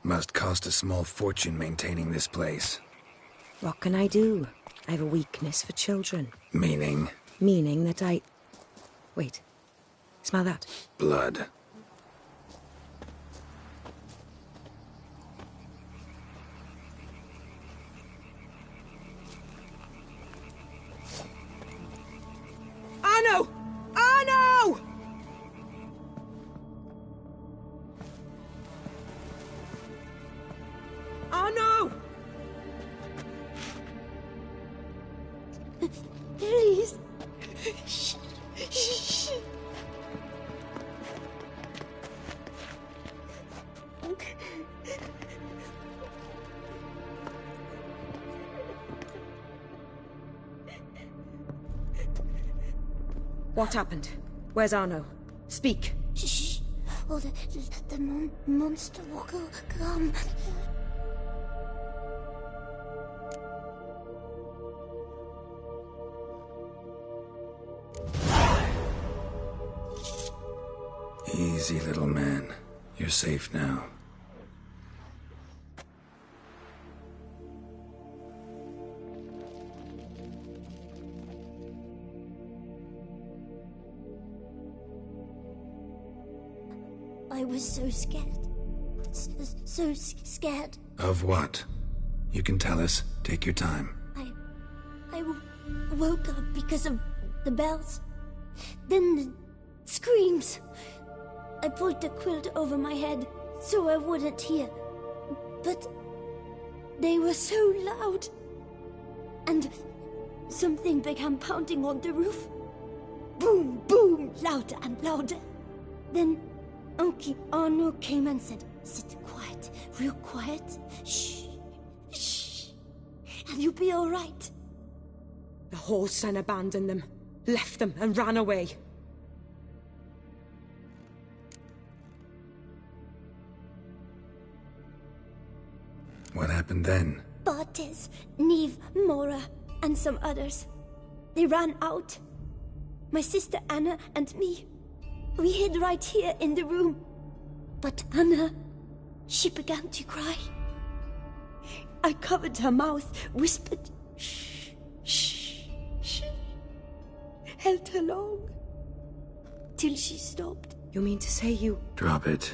Must cost a small fortune maintaining this place. What can I do? I have a weakness for children. Meaning? Meaning that I... Wait. Smell that? Blood. Arno! Arno! Arno! Please. Shh. Shh. What happened? Where's Arno? Speak. Shh. Oh, the monster will come. Easy, little man. You're safe now. I was so scared. so scared. Of what? You can tell us. Take your time. I woke up because of the bells. Then the screams. I pulled the quilt over my head so I wouldn't hear. But they were so loud. And something began pounding on the roof. Boom, boom, louder and louder. Then Uncle Arno came and said, "Sit quiet, real quiet. Shh, shh, and you'll be all right." The horse then abandoned them, left them and ran away. What happened then? Bartes, Neve, Mora, and some others. They ran out. My sister Anna and me. We hid right here in the room. But Anna, she began to cry. I covered her mouth, whispered, "Shh, shh, shh." Held her long. Till she stopped. You mean to say you... Drop it.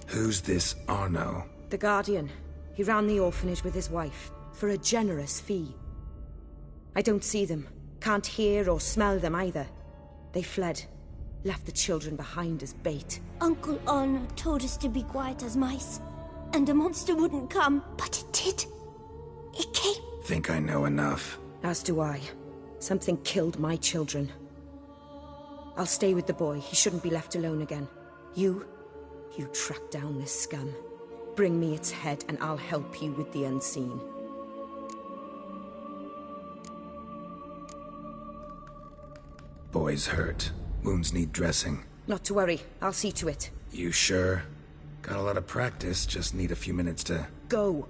Who's this Arno? The Guardian. He ran the orphanage with his wife, for a generous fee. I don't see them, can't hear or smell them either. They fled, left the children behind as bait. Uncle Arno told us to be quiet as mice, and the monster wouldn't come, but it did. It came. Think I know enough. As do I. Something killed my children. I'll stay with the boy. He shouldn't be left alone again. You track down this scum. Bring me its head and I'll help you with the unseen. Boy's hurt. Wounds need dressing. Not to worry. I'll see to it. You sure? Got a lot of practice, just need a few minutes to... Go.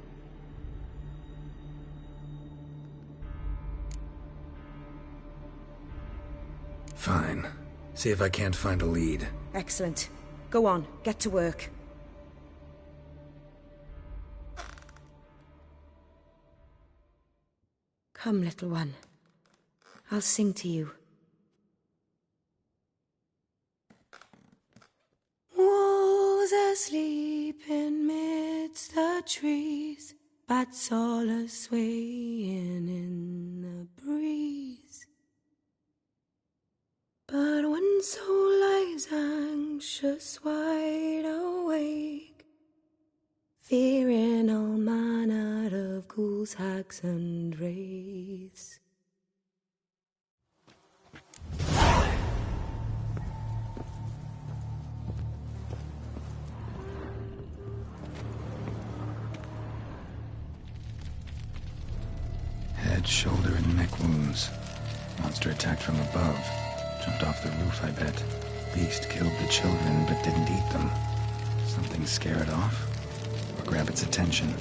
Fine. See if I can't find a lead. Excellent. Go on, get to work. Come, little one. I'll sing to you. Wolves asleep in midst the trees, bats all a-swaying in the breeze. But when soul lies anxious, wide awake, fearing all manner of ghouls, hags, and wraiths. Head, shoulder, and neck wounds. Monster attacked from above. Jumped off the roof, I bet. Beast killed the children, but didn't eat them. Something scare it off? Or grab its attention?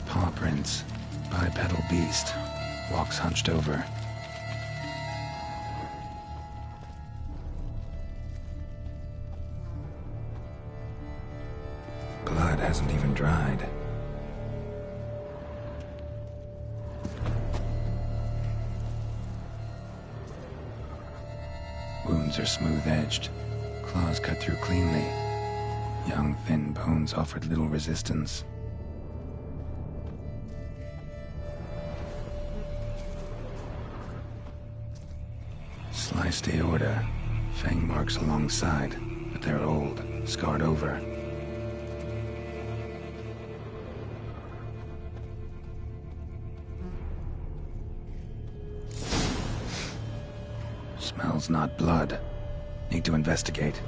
Paw prints. Bipedal beast. Walks hunched over. Blood hasn't even dried. Wounds are smooth-edged. Claws cut through cleanly. Young, thin bones offered little resistance. Sliced aorta. Fang marks alongside, but they're old, scarred over. Smells not blood. Need to investigate.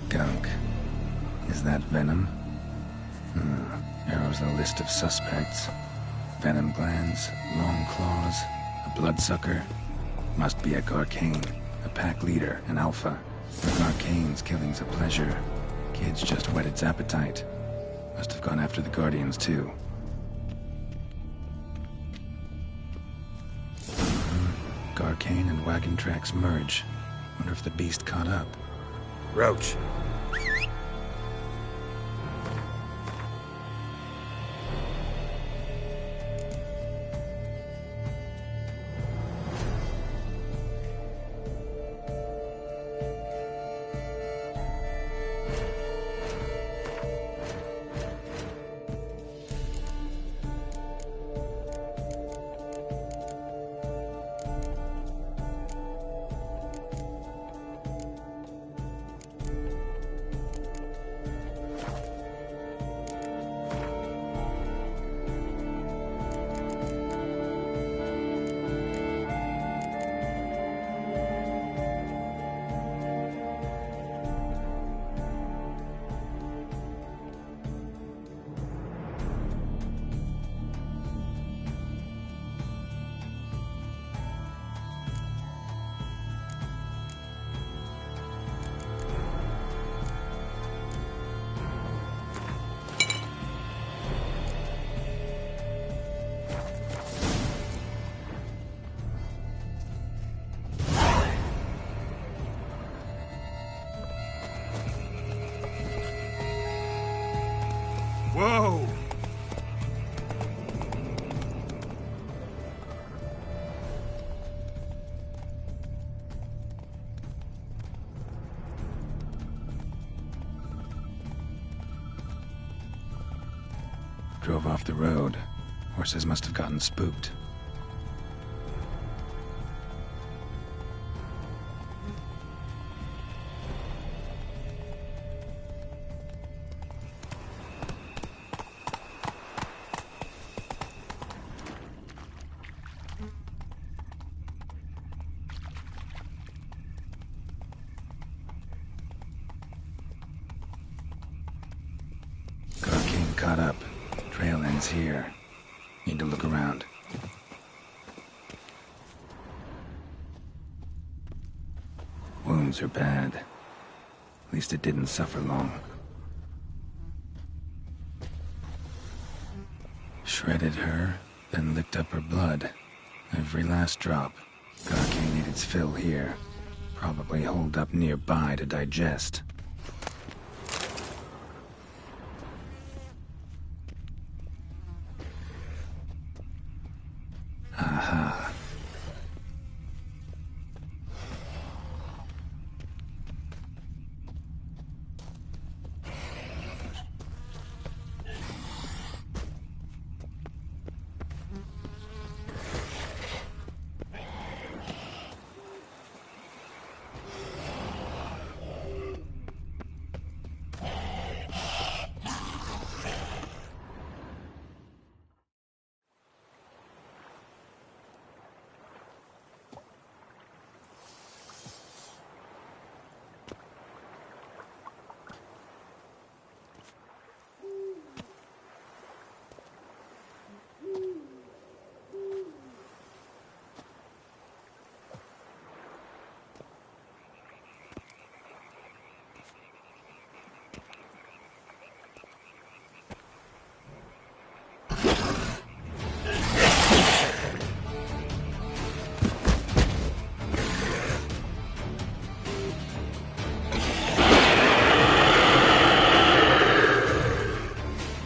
Gunk. Is that venom? Narrows the list of suspects. Venom glands, long claws, a bloodsucker. Must be a Garcane, a pack leader, an alpha. With Arcane's killing's a pleasure. Kid's just whet its appetite. Must have gone after the Guardians, too. Arcane and wagon tracks merge. Wonder if the beast caught up. Roach. Whoa! Drove off the road. Horses must have gotten spooked. Caught up. Trail ends here. Need to look around. Wounds are bad. At least it didn't suffer long. Shredded her, then licked up her blood. Every last drop. Garcane need its fill here. Probably holed up nearby to digest. Aha.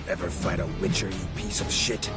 Ever fight a Witcher, you piece of shit?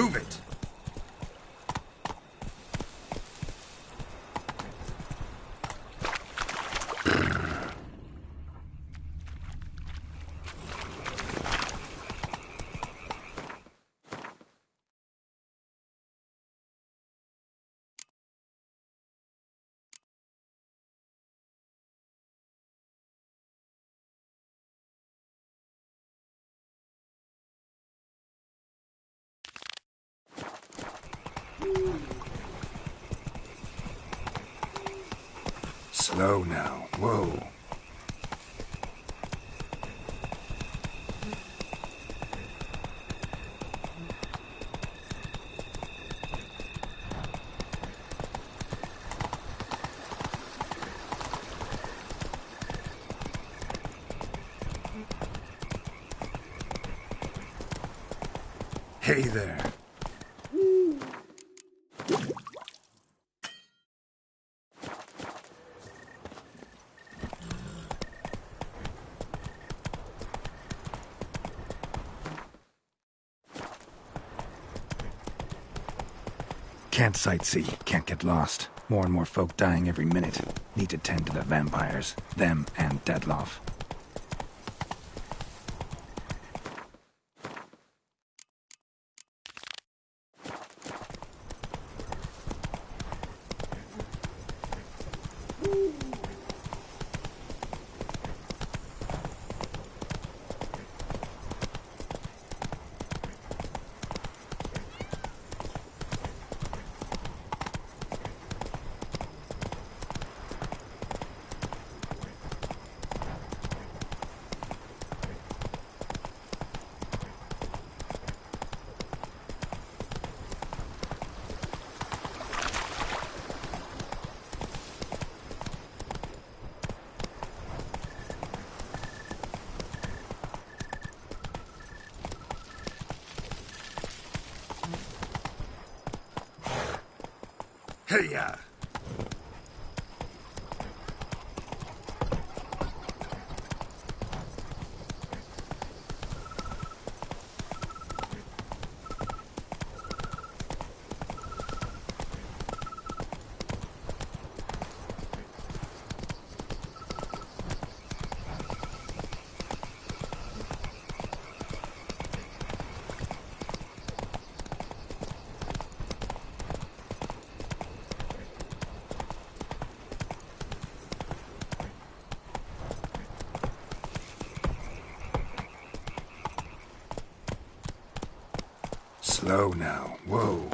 Move it! Slow now. Whoa. Hey there. Can't sightsee, can't get lost. More and more folk dying every minute. Need to tend to the vampires, them and Deadloff. Hey-ya! Slow now. Whoa.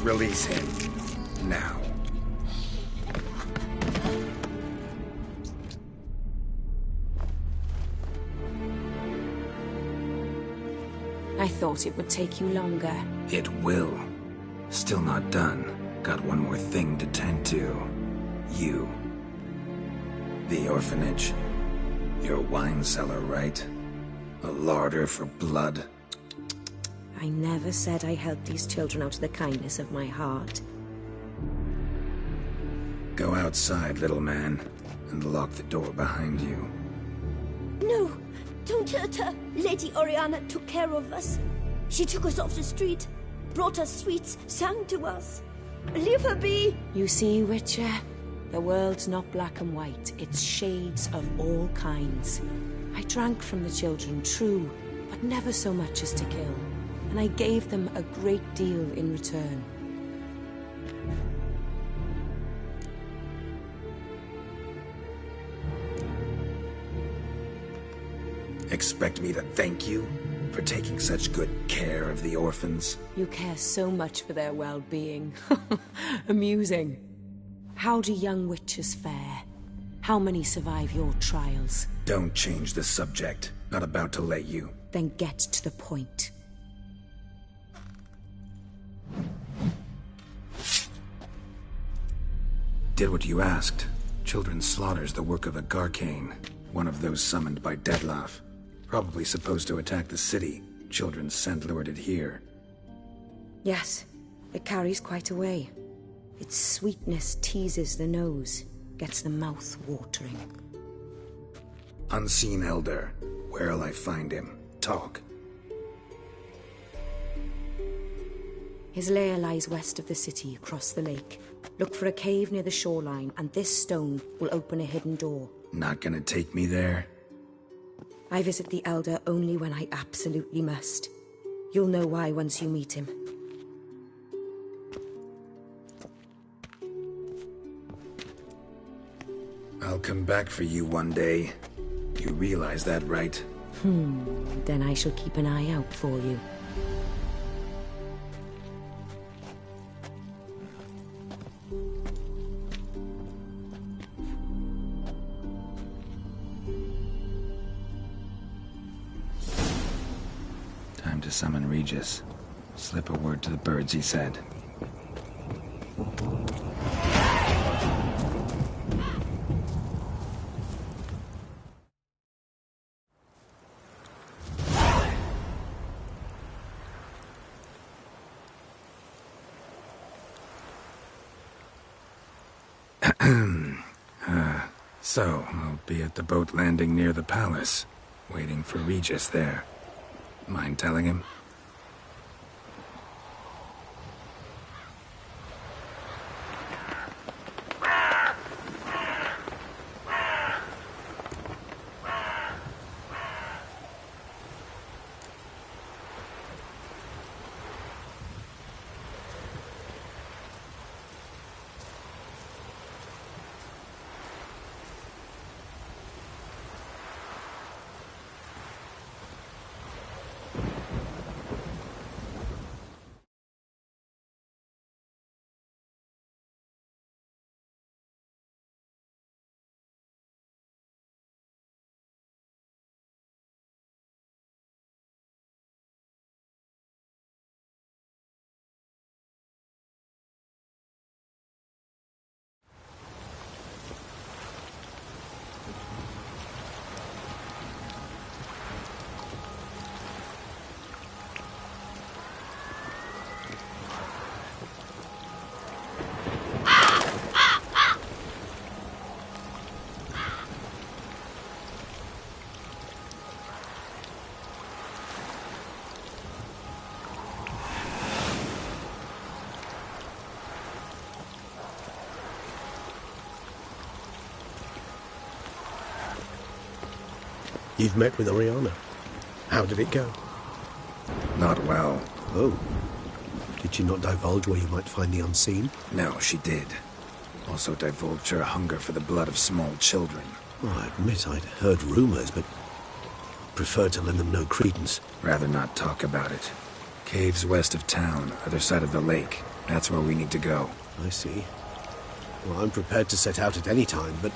Release him. Now. I thought it would take you longer. It will. Still not done. Got one more thing to tend to. You. The orphanage. Your wine cellar, right? A larder for blood. I never said I helped these children out of the kindness of my heart. Go outside, little man, and lock the door behind you. No, don't hurt her. Lady Oriana took care of us. She took us off the street, brought us sweets, sang to us. Leave her be. You see, Witcher? The world's not black and white. It's shades of all kinds. I drank from the children, true, but never so much as to kill. And I gave them a great deal in return. Expect me to thank you for taking such good care of the orphans? You care so much for their well-being. Amusing. How do young witches fare? How many survive your trials? Don't change the subject. Not about to let you then get to the point. Did what you asked. Children's slaughter's the work of a Garcane, one of those summoned by Dettlaff. Probably supposed to attack the city. Children's scent lured it here. Yes, it carries quite a way. Its sweetness teases the nose, gets the mouth watering. Unseen Elder. Where'll I find him? Talk. His lair lies west of the city, across the lake. Look for a cave near the shoreline, and this stone will open a hidden door. Not gonna take me there? I visit the Elder only when I absolutely must. You'll know why once you meet him. I'll come back for you one day. You realize that, right? Then I shall keep an eye out for you. Time to summon Regis. Slip a word to the birds, he said. So, I'll be at the boat landing near the palace, waiting for Regis there. Mind telling him? You've met with Oriana. How did it go? Not well. Oh. Did she not divulge where you might find the unseen? No, she did. Also divulged her hunger for the blood of small children. Well, I admit I'd heard rumors, but preferred to lend them no credence. Rather not talk about it. Caves west of town, other side of the lake. That's where we need to go. I see. Well, I'm prepared to set out at any time, but...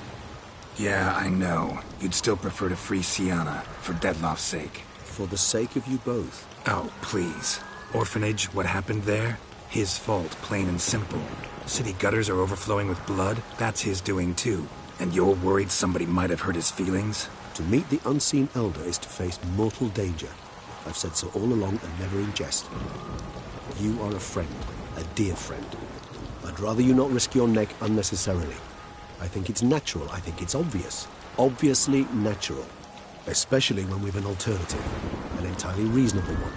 Yeah, I know. You'd still prefer to free Sienna, for Dettlaff's sake. For the sake of you both. Oh, please. Orphanage, what happened there? His fault, plain and simple. City gutters are overflowing with blood. That's his doing too. And you're worried somebody might have hurt his feelings? To meet the unseen elder is to face mortal danger. I've said so all along and never in jest. You are a friend, a dear friend. I'd rather you not risk your neck unnecessarily. I think it's natural, I think it's obvious. Obviously natural. Especially when we've an alternative. An entirely reasonable one.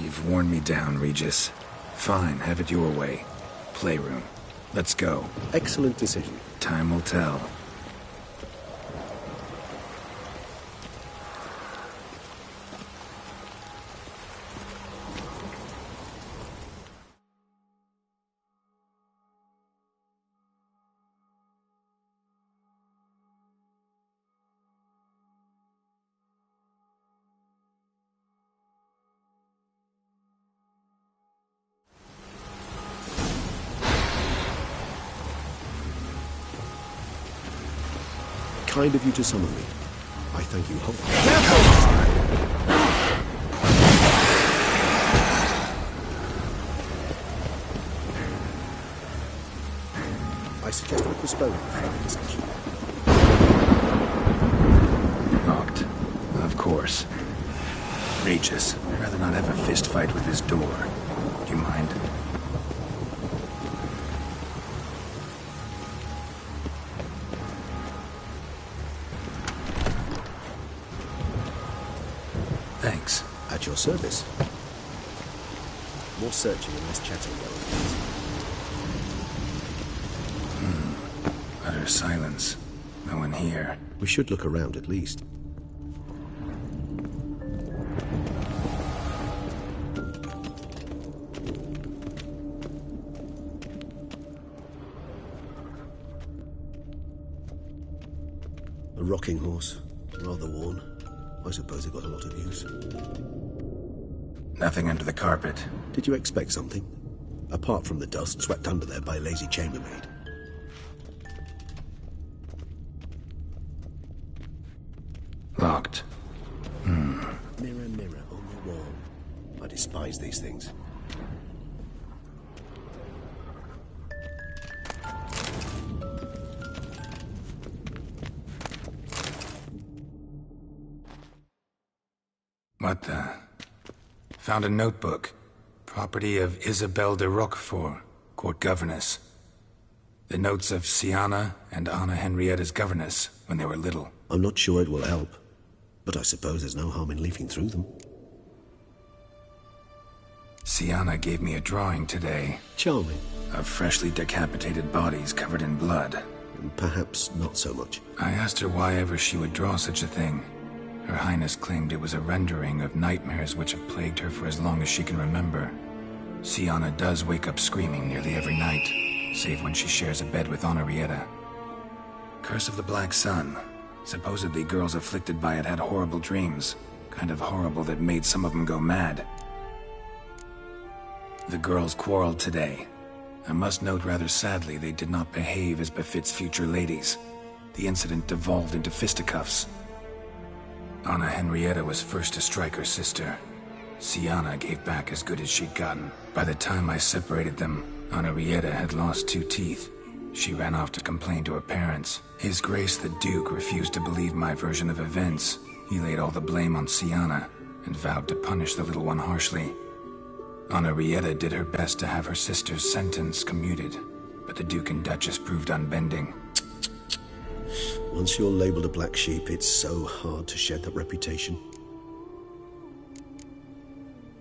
You've worn me down, Regis. Fine, have it your way. Playroom. Let's go. Excellent decision. Time will tell. kind of you to summon me. I thank you wholeheartedly. I suggest we postpone the discussion. Locked. Of course. Regis, I'd rather not have a fist fight with this door. Do you mind? Thanks. At your service. More searching and less chatting going on. Utter silence. No one here. We should look around at least. A rocking horse. Rather worn. I suppose it got a lot of use. Nothing under the carpet. Did you expect something? Apart from the dust swept under there by a lazy chambermaid. Locked. Mirror, mirror on the wall. I despise these things. What the? Found a notebook. Property of Isabelle de Roquefort, court governess. The notes of Siana and Anna Henrietta's governess when they were little. I'm not sure it will help, but I suppose there's no harm in leafing through them. Siana gave me a drawing today. Charming. Of freshly decapitated bodies covered in blood. Perhaps not so much. I asked her why ever she would draw such a thing. Her Highness claimed it was a rendering of nightmares which have plagued her for as long as she can remember. Siana does wake up screaming nearly every night, save when she shares a bed with Henrietta. Curse of the Black Sun. Supposedly girls afflicted by it had horrible dreams. Kind of horrible that made some of them go mad. The girls quarreled today. I must note rather sadly they did not behave as befits future ladies. The incident devolved into fisticuffs. Anna Henrietta was first to strike her sister. Siana gave back as good as she'd gotten. By the time I separated them, Henrietta had lost 2 teeth. She ran off to complain to her parents. His Grace the Duke refused to believe my version of events. He laid all the blame on Siana and vowed to punish the little one harshly. Henrietta did her best to have her sister's sentence commuted, but the Duke and Duchess proved unbending. Once you're labeled a black sheep, it's so hard to shed that reputation.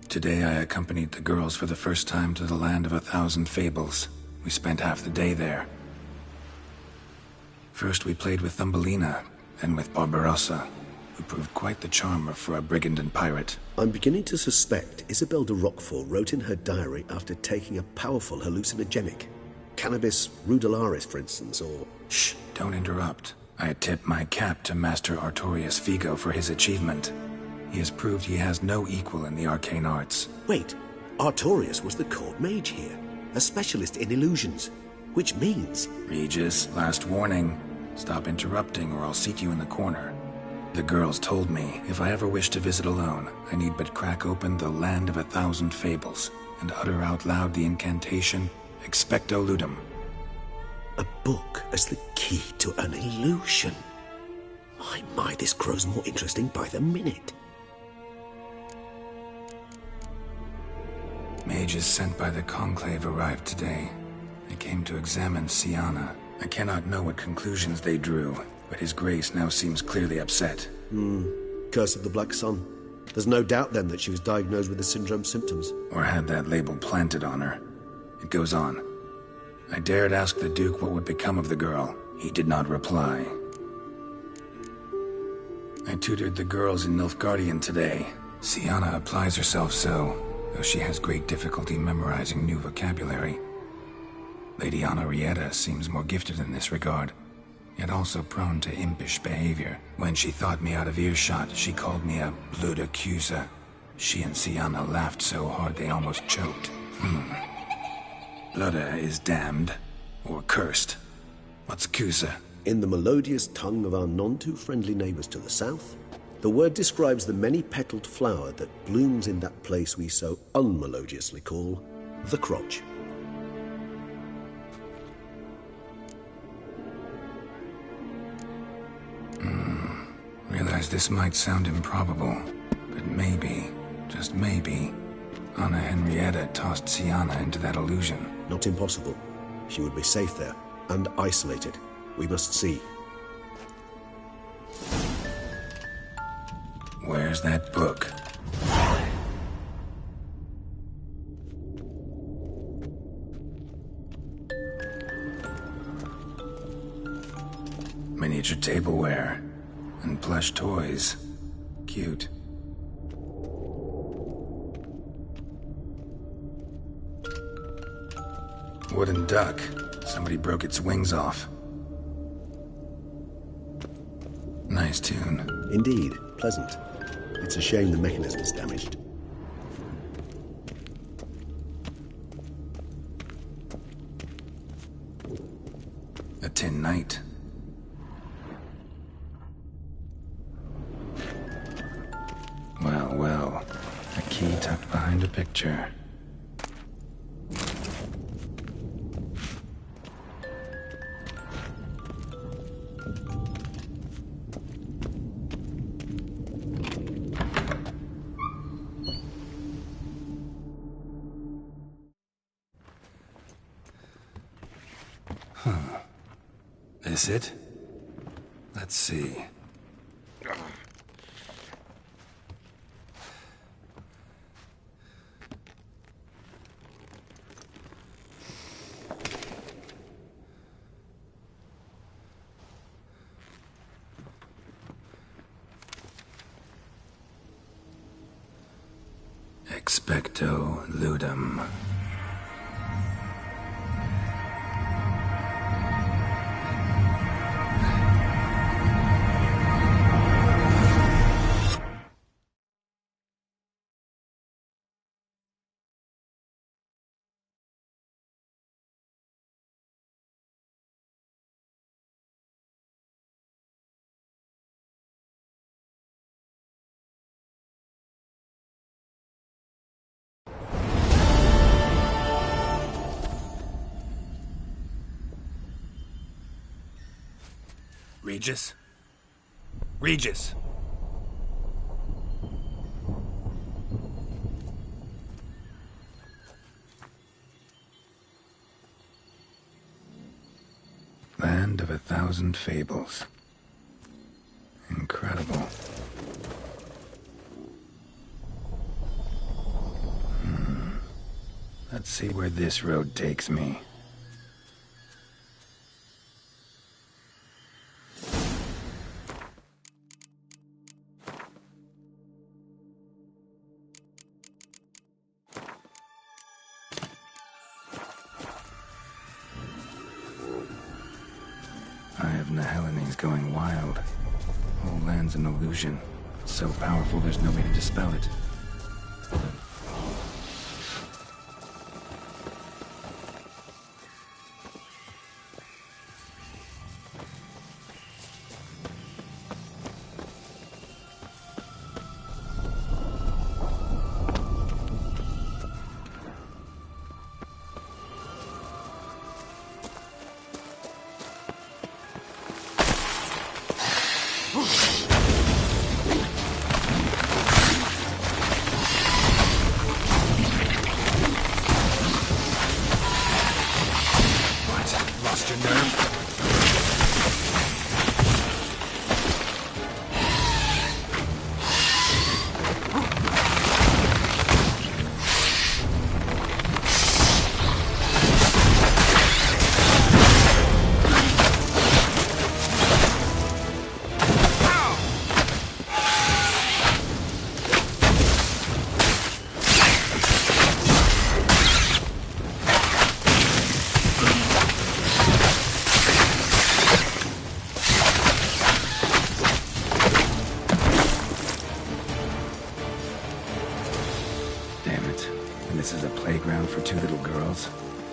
Today I accompanied the girls for the first time to the land of 1,000 fables. We spent half the day there. First we played with Thumbelina, then with Barbarossa, who proved quite the charmer for a brigand and pirate. I'm beginning to suspect Isabelle de Roquefort wrote in her diary after taking a powerful hallucinogenic. Cannabis rudelaris, for instance, or... Shh, don't interrupt. I tip my cap to Master Artorius Vigo for his achievement. He has proved he has no equal in the arcane arts. Wait, Artorius was the court mage here, a specialist in illusions, which means... Regis, last warning. Stop interrupting or I'll seat you in the corner. The girls told me if I ever wish to visit alone, I need but crack open the Land of 1,000 Fables and utter out loud the incantation, Expecto Ludum. A book as the key to an illusion. My, this grows more interesting by the minute. Mages sent by the Conclave arrived today. They came to examine Siana. I cannot know what conclusions they drew, but His Grace now seems clearly upset. Curse of the Black Sun. There's no doubt then that she was diagnosed with the syndrome symptoms. Or had that label planted on her. It goes on. I dared ask the Duke what would become of the girl. He did not reply. I tutored the girls in Nilfgaardian today. Siana applies herself so, though she has great difficulty memorizing new vocabulary. Lady Henrietta seems more gifted in this regard, yet also prone to impish behavior. When she thought me out of earshot, she called me a blood accuser. She and Siana laughed so hard they almost choked. Blood is damned, or cursed. What's accuser? In the melodious tongue of our none-too-friendly neighbours to the south, the word describes the many-petalled flower that blooms in that place we so unmelodiously call the crotch. Realize this might sound improbable, but maybe, just maybe, Anna Henrietta tossed Sienna into that illusion. Not impossible. She would be safe there, and isolated. We must see. Where's that book? Miniature tableware and plush toys. Cute. Wooden duck. Somebody broke its wings off. Nice tune. Indeed, pleasant. It's a shame the mechanism is damaged. A tin knight. Well, well. A key tucked behind a picture. This it? Let's see. Expecto ludum. Regis? Regis! Land of 1,000 fables. Incredible. Let's see where this road takes me. Going wild. Whole land's an illusion. It's so powerful there's no way to dispel it.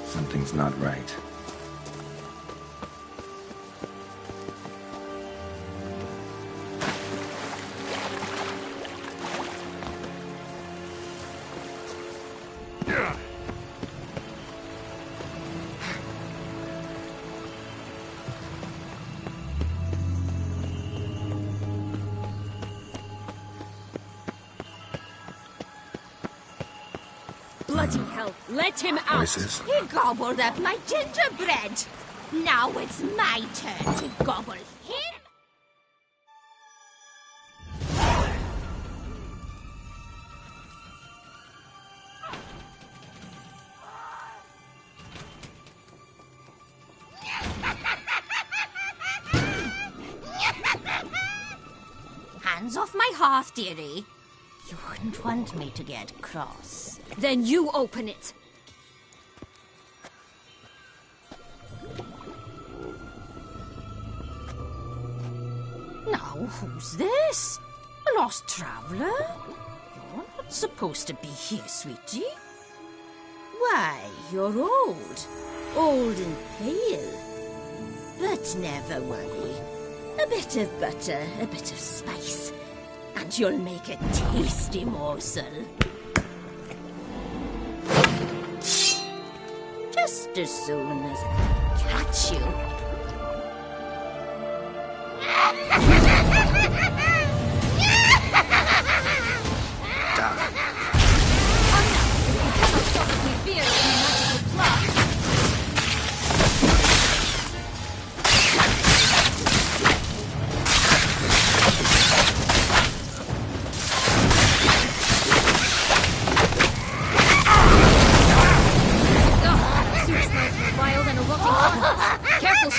Something's not right. Bloody hell! Let him out! Voices? He gobbled up my gingerbread. Now it's my turn to gobble him. Hands off my hearth, dearie. You wouldn't want me to get cross. Then you open it. Now, who's this? A lost traveler? You're not supposed to be here, sweetie. Why, you're old. Old and pale. But never worry. A bit of butter, a bit of spice, and you'll make a tasty morsel. Just as soon as I catch you. Careful,